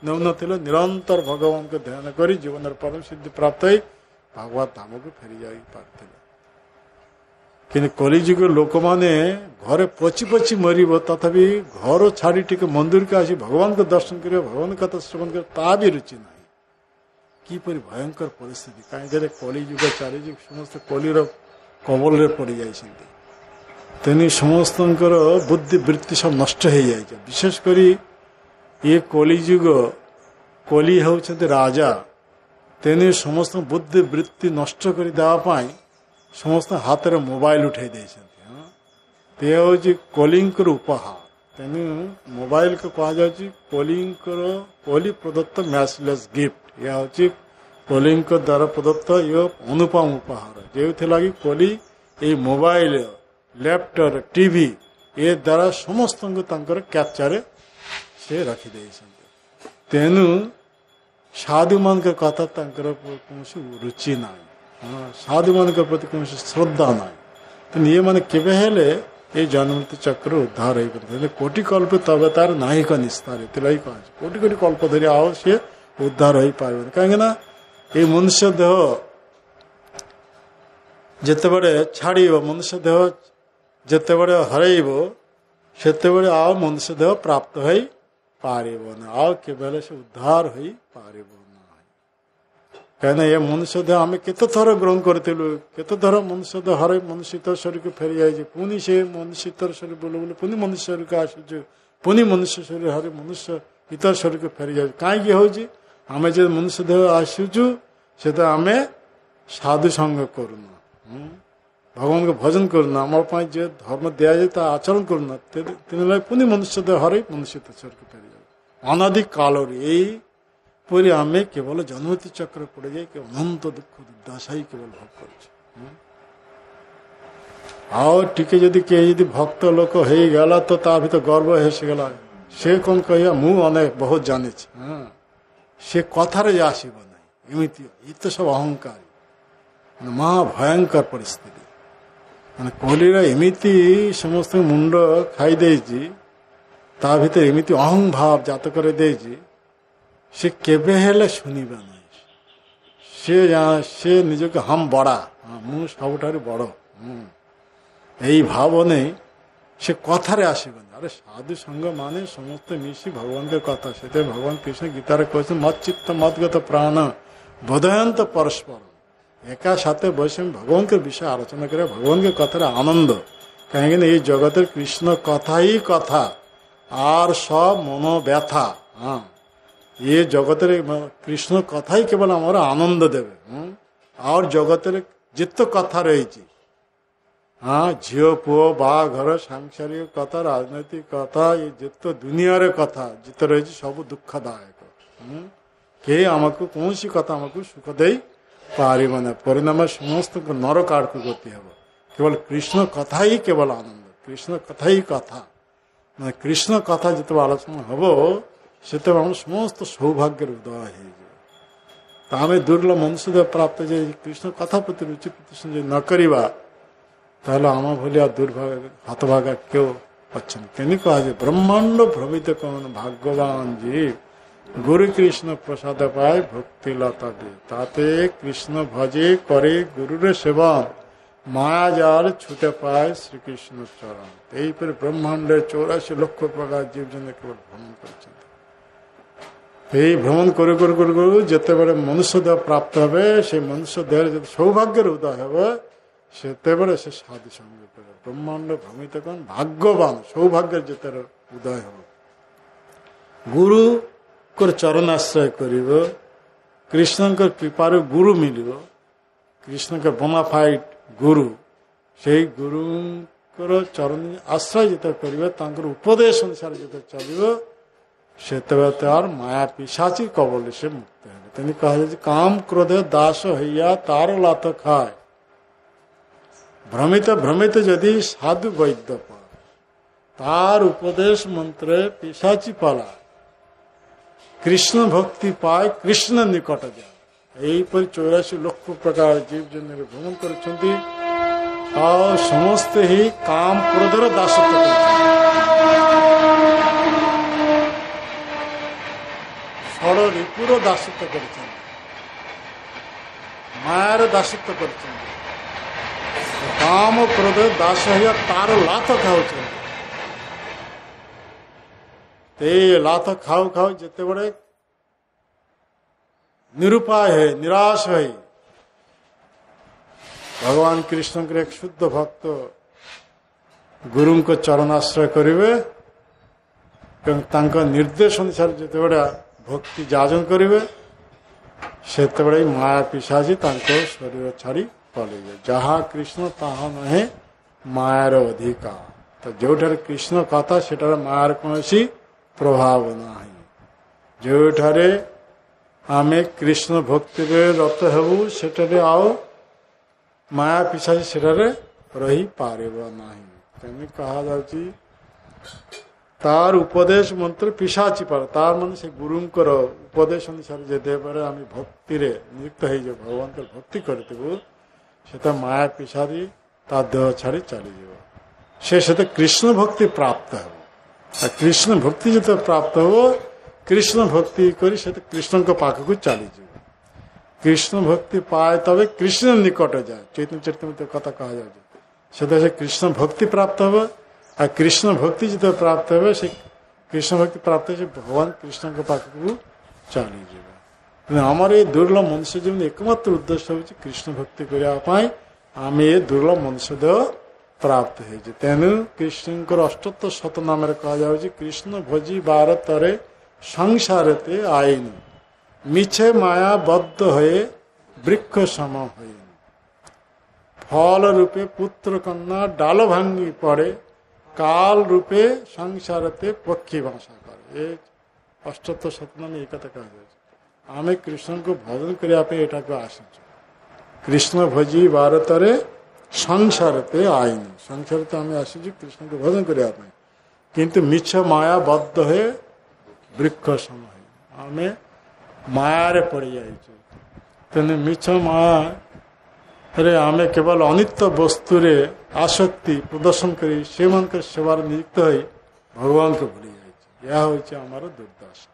नेउ नथिले निरंतर भगवान को ध्यान करी जीवन परम सिद्धि प्राप्त हो भागवत धाम को फेरी जाई पारिथिले। किंतु कलिजुग लोक माने घरे पची पची मरिब तथापि घर छाड़ी टिके मंदिर के आसी भगवान को दर्शन करियो भगवान कथा श्रवण करियो ता भी रुचि नाही। किपरि भयंकर परिस्थिति कहीं कलिजुग चली समस्त कलिर कबल रे पड़ जाइछन्ति। तेनी समस्त बुद्धि वृत्ति सब नष्ट हो जाए। विशेषकर ये कलिजुग कली होउछन्ति राजा। तेनी समस्त बुद्धि वृत्ति नष्ट कर देवाई समस्त हाथ में मोबाइल उठे देछन्ति। हाँ ते होछि कलिंकर उपहार। तेणु मोबाइल को कहा जाछि कलिंकर कली प्रदत्त मैसेलेस गिफ्ट। यह होछि कलिंक द्वारा प्रदत्त ये अनुपम उपहार जो लगी कली ये मोबाइल लैपटॉप टीवी ये द्वारा समस्त कैप्चर से रखिदे। तेणु साधु मान कथा कौन रुचि ना। हाँ साधु मान प्रति कौन श्रद्धा ना। तेणु ये मैंने केवे ये जन्ममृत्यु चक्र उद्धार हो कोटि कल्प तब तार नायिक निस्तार कह कोटि कोटि कल्प धरी आओ सी उद्धार हो पार कहीं ये मनुष्य देह जिते बड़े छाड़ मनुष्य देह जिते बड़े हरब से आओ मनुष्य देह प्राप्त हो पारिब ना आओ केवल से उद्धार हो पारिब ना। कहीं ये मनुष्य देह आम केते थर ग्रहण करूँ केते थर मनुष्य देह हर मनुष्य शरीर को फेरी जाए पुणी से मनुष्य शरीर बोल बोले पुणी मनुष्य शरीर को आसुचे पुणी मनुष्य शरीर हर मनुष्य इतर शरीर को फेरी जाए कहीं हूँ आम जो मनुष्य देह आसुचु से तो आम साधु संग करूना भगवान को भजन करना आम जो धर्म दि जाए आचरण करना पुणी मनुष्य देह हर मनुष्य शरीर को फेरी जाए अनादि काल पूरी आम केवल जन्ममृत्यु चक्र पड़ जाए कि अनंत दुख दुर्दशा ही केवल भोग कर भक्त लोक हो गला तो ता भी तो गर्व हेसीगला से कौन कह मु अनेक बहुत जानी हाँ से कथार आसब ना एमती ये तो सब अहंकार महाभयंकर परिस्थिति। ମାନେ କୋହଲିର ଏମିତି ସମସ୍ତଙ୍କ ମୁଣ୍ଡ ଖାଇ ଦେଇଛି, ତା ଭିତରେ ଏମିତି ଅହଂ ଭାବ ଜାତ କରିଦେଇଛି, ସେ କେବେ ହେଲେ ଶୁଣିବା ନାହିଁ। ସେ ନିଜକୁ ହମ୍ ବଡ଼ା, ମୁଁ ସବୁଠାରୁ ବଡ଼, ଏଇ ଭାବ ନେଇ ସେ କଥାରେ ଆସିବନି। ଆରେ ସାଧୁ ସାଙ୍ଗ ମାନେ ସମସ୍ତେ ମିଶି ଭଗବାନଙ୍କ କଥା, ସେଥିପାଇଁ ଭଗବାନ କୃଷ୍ଣ ଗୀତାରେ କହିଛନ୍ତି ମଚ୍ଚିତ୍ତ ମଦ୍ଗତ ପ୍ରାଣ ବୋଧୟନ୍ତ ପରସ୍ପର। ଏକା সাথে বসে ভগবানকে বিষয়ে আলোচনা করে ভগবানকে কথার আনন্দ, কাହିଁକି ନା এই জগতের কৃষ্ণ কথাই কথা আর সব মনোব্যথা। হ্যাঁ, ଏ ଜଗତରେ କୃଷ୍ଣ କଥା ହିଁ କେବଳ ଆମର ଆନନ୍ଦ ଦେବେ। ଆଉ ଜଗତରେ ଯେତେ କଥା ରହିଛି, ଝିଅ ପୁଅ ବାହାଘର ସାଂସାରିକ କଥା, ରାଜନୈତିକ କଥା, ଏ ଯେତେ ଦୁନିଆରେ କଥା ଯେତେ ରହିଛି ସବୁ ଦୁଃଖଦାୟକ। କେହି ଆମକୁ କୌଣସି କଥା ଆମକୁ ସୁଖ ଦେଇ ପାରିବ ନାହିଁ। ପରିଣାମ ସମସ୍ତଙ୍କୁ ନରକ ଆଡ଼କୁ ଗତି ହେବ। କେବଳ କୃଷ୍ଣ କଥା ହିଁ କେବଳ ଆନନ୍ଦ, କୃଷ୍ଣ କଥା ହିଁ କଥା। ମାନେ କୃଷ୍ଣ କଥା ଯେତେବେଳେ ଆଲୋଚନା ହେବ, ସେତେବେଳେ ଆମର ସମସ୍ତ ସୌଭାଗ୍ୟର ଉଦୟ ହେଇଯିବ। ତ ଆମେ ଦୁର୍ଲଭ ମନୁଷ୍ୟ ପ୍ରାପ୍ତ ଯେ କୃଷ୍ଣ କଥା ପ୍ରତି ରୁଚି ପ୍ରଦର୍ଶନ ଯଦି ନ କରିବା, ତାହେଲେ ଆମ ଭଳିଆ ଦୁର୍ଭାଗ୍ୟ ହତଭାଗା କେউ ଅଛନ୍ତି। ତେଣୁ କୁହାଯାଏ ବ୍ରହ୍ମାଣ୍ଡ ଭ୍ରମିତ କଣ ଭାଗ୍ୟବାନ ଯେ গুরু কৃষ্ণ প্রসাদ পায় ভক্তি লতা দিয়ে, তাতে কৃষ্ণ ভজে করে গুরুর সেবন, মায়া জাল ছুটে পায় শ্রীকৃষ্ণ চরণ। এইপরি ব্রহ্মাণ্ডের 84 লক্ষ প্রকার জীবজন কেবল ভ্রমণ করছেন। এই ভ্রমণ করে করে করে করে যেতেবেলে মনুষ্য দেহ প্রাপ্ত হবে, সেই মনুষ্য দেহের যদি সৌভাগ্যের উদয় হবে, সেতেবেলে সে সাধু সঙ্গ করে ব্রহ্মাণ্ড ভ্রমিত কোন ভাগ্যবান সৌভাগ্যের যেতে উদয় হবে। গুরু চରଣ ଆଶ୍ରୟ କରିବ, କୃଷ୍ଣଙ୍କ କୃପାରୁ ଗୁରୁ ମିଳିବ, କୃଷ୍ଣଙ୍କ ବୋନାଫାଇଡ୍ ଗୁରୁ, ସେଇ ଗୁରୁଙ୍କର ଚରଣ ଆଶ୍ରୟ ଯେତେବେଳେ କରିବ, ତାଙ୍କର ଉପଦେଶ ଅନୁସାରେ ଯେତେବେଳେ ଚାଲିବ, ସେତେବେଳେ ତାର ମାୟା ପିଶାଚି କବଳରେ ସେ ମୁକ୍ତ ହେବ। ତେଣୁ କୁହାଯାଇଛି କାମ କ୍ରୋଧ ଦାସ ହଇଆ ତାର ଲାତ ଖାଏ, ଭ୍ରମିତ ଭ୍ରମିତ ଯଦି ସାଧୁ ବୈଦ୍ୟ ପାଏ, ତାର ଉପଦେଶ ମନ୍ତ୍ର ପିଶାଚି ପାଲା, কৃষ্ণ ভক্তি পায় কৃষ্ণ নিকট যায়। এইপରି 84 লক্ষ প্রকার জীব জন্তুকে ভ্রমণ କରୁଛନ୍ତି, ଆଉ ସମସ୍ତେ ହିଁ କାମ କ୍ରୋଧର ଦାସତ୍ୱ କରୁଛନ୍ତି, ଷଡ଼ ରିପୁର ଦାସତ୍ୱ କରୁଛନ୍ତି, ମାୟାର ଦାସତ୍ୱ କରୁଛନ୍ତି, କାମ କ୍ରୋଧ ଦାସ ହେଇ ତାର ଲାତ ଖାଉଛନ୍ତି। এই লাত খাও খাও যেତେବେଳେ নিরুপায় হয়ে নিরাশ হয়ে ভগবান কৃষ্ণଙ୍କର এক শুদ্ধ ভক্ত ଗୁରୁଙ୍କ ଚରଣ ଆଶ୍ରୟ କରିବେ ଏବଂ ତାଙ୍କ ନିର୍ଦ୍ଦେଶ ଅନୁସାରେ ଯେତେବେଳେ ଭକ୍ତି ଯାଜନ କରିବେ, ସେତେବେଳେ ମାୟା ପିଶାଚି ତାଙ୍କ ଶରୀର ଛାଡ଼ି ପଳେଇବେ। ଯାହା କୃଷ୍ଣ ତାହା ନୁହେଁ ମାୟାର ଅଧିକାର। ତ ଯେଉଁଠାରେ କୃଷ୍ଣ କଥା ସେଠାରେ ମାୟାର କୌଣସି ପ୍ରଭାବ ନାହିଁ। ଯେଉଁଠାରେ ଆମେ କୃଷ୍ଣ ଭକ୍ତିରେ ରତ ହେବୁ, ସେଠାରେ ଆଉ ମାୟା ପିଶାଚି ସେଠାରେ ରହିପାରିବ ନାହିଁ। ତେଣୁ କୁହାଯାଉଛି ତାର ଉପଦେଶ ମନ୍ତ୍ର ପିଶାଚି ପାର, ତାର ମାନେ ସେ ଗୁରୁଙ୍କର ଉପଦେଶ ଅନୁସାରେ ଯେତେବେଳେ ଆମେ ଭକ୍ତିରେ ନିଯୁକ୍ତ ହେଇଯିବ, ଭଗବାନଙ୍କର ଭକ୍ତି କରିଥିବୁ, ସେଟା ମାୟା ପିଶାଚି ତା ଦେହ ଛାଡ଼ି ଚାଲିଯିବ। ସେ ସେତେ କୃଷ୍ଣ ଭକ୍ତି ପ୍ରାପ୍ତ ହେବ। କୃଷ୍ଣ ଭକ୍ତି ଯେତେବେଳେ ପ୍ରାପ୍ତ ହେବ, କୃଷ୍ଣ ଭକ୍ତି କରି ସେତେ କୃଷ୍ଣଙ୍କ ପାଖକୁ ଚାଲିଯିବ। କୃଷ୍ଣ ଭକ୍ତି ପାଏ ତବେ କୃଷ୍ଣ ନିକଟ ଯାଏ, ଚୈତନ୍ୟ ଚରିତାମୃତ କଥା କୁହାଯାଉଛି। ସେତେବେଳେ ସେ କୃଷ୍ଣ ଭକ୍ତି ପ୍ରାପ୍ତ ହେବ। ଆଉ କୃଷ୍ଣ ଭକ୍ତି ଯେତେବେଳେ ପ୍ରାପ୍ତ ହେବ, ସେ କୃଷ୍ଣ ଭକ୍ତି ପ୍ରାପ୍ତ ସେ ଭଗବାନ କୃଷ୍ଣଙ୍କ ପାଖକୁ ଚାଲିଯିବ। କିନ୍ତୁ ଆମର ଏ ଦୁର୍ଲଭ ମନୁଷ୍ୟ ଜୀବନ ଏକମାତ୍ର ଉଦ୍ଦେଶ୍ୟ ହେଉଛି କୃଷ୍ଣ ଭକ୍ତି କରିବା ପାଇଁ ଆମେ ଏ ଦୁର୍ଲଭ ମନୁଷ୍ୟ ଦେହ ପ୍ରାପ୍ତ ହେଇଛି। ତେଣୁ କୃଷ୍ଣଙ୍କର ଅଷ୍ଟୋତ୍ତର ଶତ ନାମରେ କୁହାଯାଉଛି କୃଷ୍ଣ ଭୋଜି ଭାରତରେ ସଂସାରତେ ଆଇନି, ମିଛେ ମାୟା ବଦ୍ଧ ହଏ ବୃକ୍ଷ ସମ হইনি, ফল রূপে পুত্র কন্যা ডাল ভাঙ্গি পড়ে, কাল রূপে সংসারতে পক্ষী বাসা করে। ଏ ଅଷ୍ଟୋତ୍ତର ଶତନାମ এই କଥା କୁହାଯାଉଛି। ଆମେ କୃଷ୍ଣଙ୍କୁ ଭଜନ କରିବା ପାଇଁ ଏଠାକୁ ଆସିଛୁ। କୃଷ୍ଣ ଭୋଜି ଭାରତରେ ସଂସାରତେ ଆଇନି, ସଂସାରତେ ଆମେ ଆସିଛୁ କୃଷ୍ଣଙ୍କୁ ଭଜନ କରିବା ପାଇଁ। କିନ୍ତୁ ମିଛ ମାୟା ବଦ୍ଧ ହଏ ବୃକ୍ଷ ସମ ହଏ, ଆମେ ମାୟାରେ ପଡ଼ିଯାଇଛୁ। ତେଣୁ ମିଛ ମାୟା अरे आमे केवल अनित्य वस्तुरे आसक्ति प्रदर्शन करी से सेवार नियुक्त हो भगवान को भूली जाए यह हूँ आमर दुर्दशा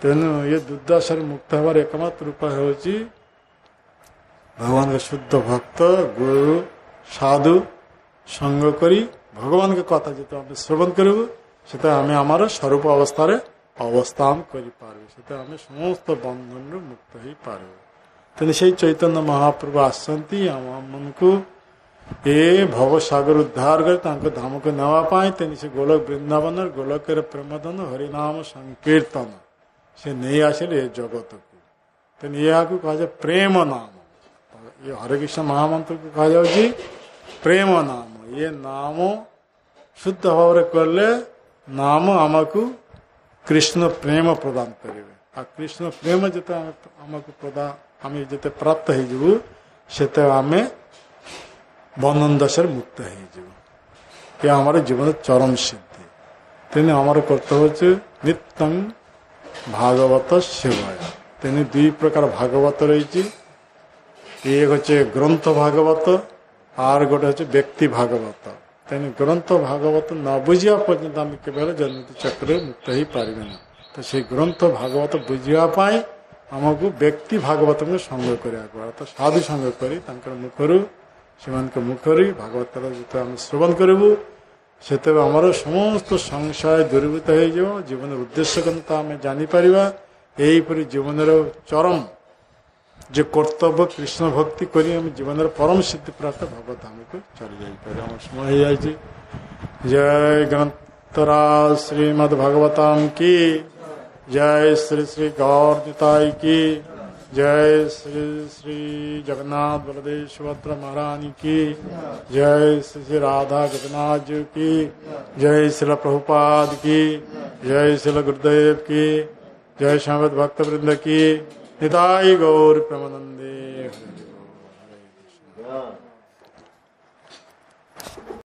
तेणु ये दुर्दशा मुक्त हबार एकमात्र उपाय हूँ भगवान के शुद्ध भक्त गुरु साधु संग करी भगवान के कथा जो आम श्रवण करूँ से आम आमर स्वरूप अवस्था अवस्थान कर समस्त बंधन मुक्त हो पार तेणु से चैतन्य महाप्रभु आसती मन को ये भवसागर उद्धार कर धाम को नावाई तेणु से गोलक वृंदावन गोलक प्रेमधन हरिनाम संकीर्तन से नहीं आसिले जगत को तेणु यह कहा जाए प्रेम नाम ये हरे कृष्ण महामंत्र को कहा जाए प्रेम नाम ये नाम शुद्ध भाव कले नाम आमको कृष्ण प्रेम प्रदान करेंगे आ कृष्ण प्रेम जो आमको प्रदान आम जिते प्राप्त हो आम बंधन दशा मुक्त हो हमारे जीवन चरम सिद्धि तेने आमर कर्तव्य नित्यं भागवत सेवाया तेने दुई प्रकार भागवत रही एक हे ग्रंथ भागवत आर गोटे हे व्यक्ति भागवत तेने ग्रंथ भागवत न बुझा पर्यंत आम केवल जन्म चक्र मुक्त हो पारे तो से ग्रंथ भागवत बुझापी आमको व्यक्ति भागवत को संग करा तो साधु संग कर मुखर से मुखर भागवत जो आम श्रवण करूँ से आमर समस्त संशय दूरीभूत हो जीवन उद्देश्य कथा आम जापर यहीपरि जीवन चरम जो कर्तव्य कृष्ण भक्ति करी जीवन परम सिद्धि प्राप्त भगवत धाम को चली जापर समय हो जाए जय ग्रंथराज श्रीमद्भागवतम की जय श्री श्री गौर निताई की जय श्री श्री जगन्नाथ बलदेव सुभद्रा महारानी की जय श्री श्री राधा गोपीनाथ जी की जय श्रील प्रभुपाद की जय श्रील गुरुदेव की जय श्रीमद् भक्त वृंद की निताई गौर प्रेमानंदे।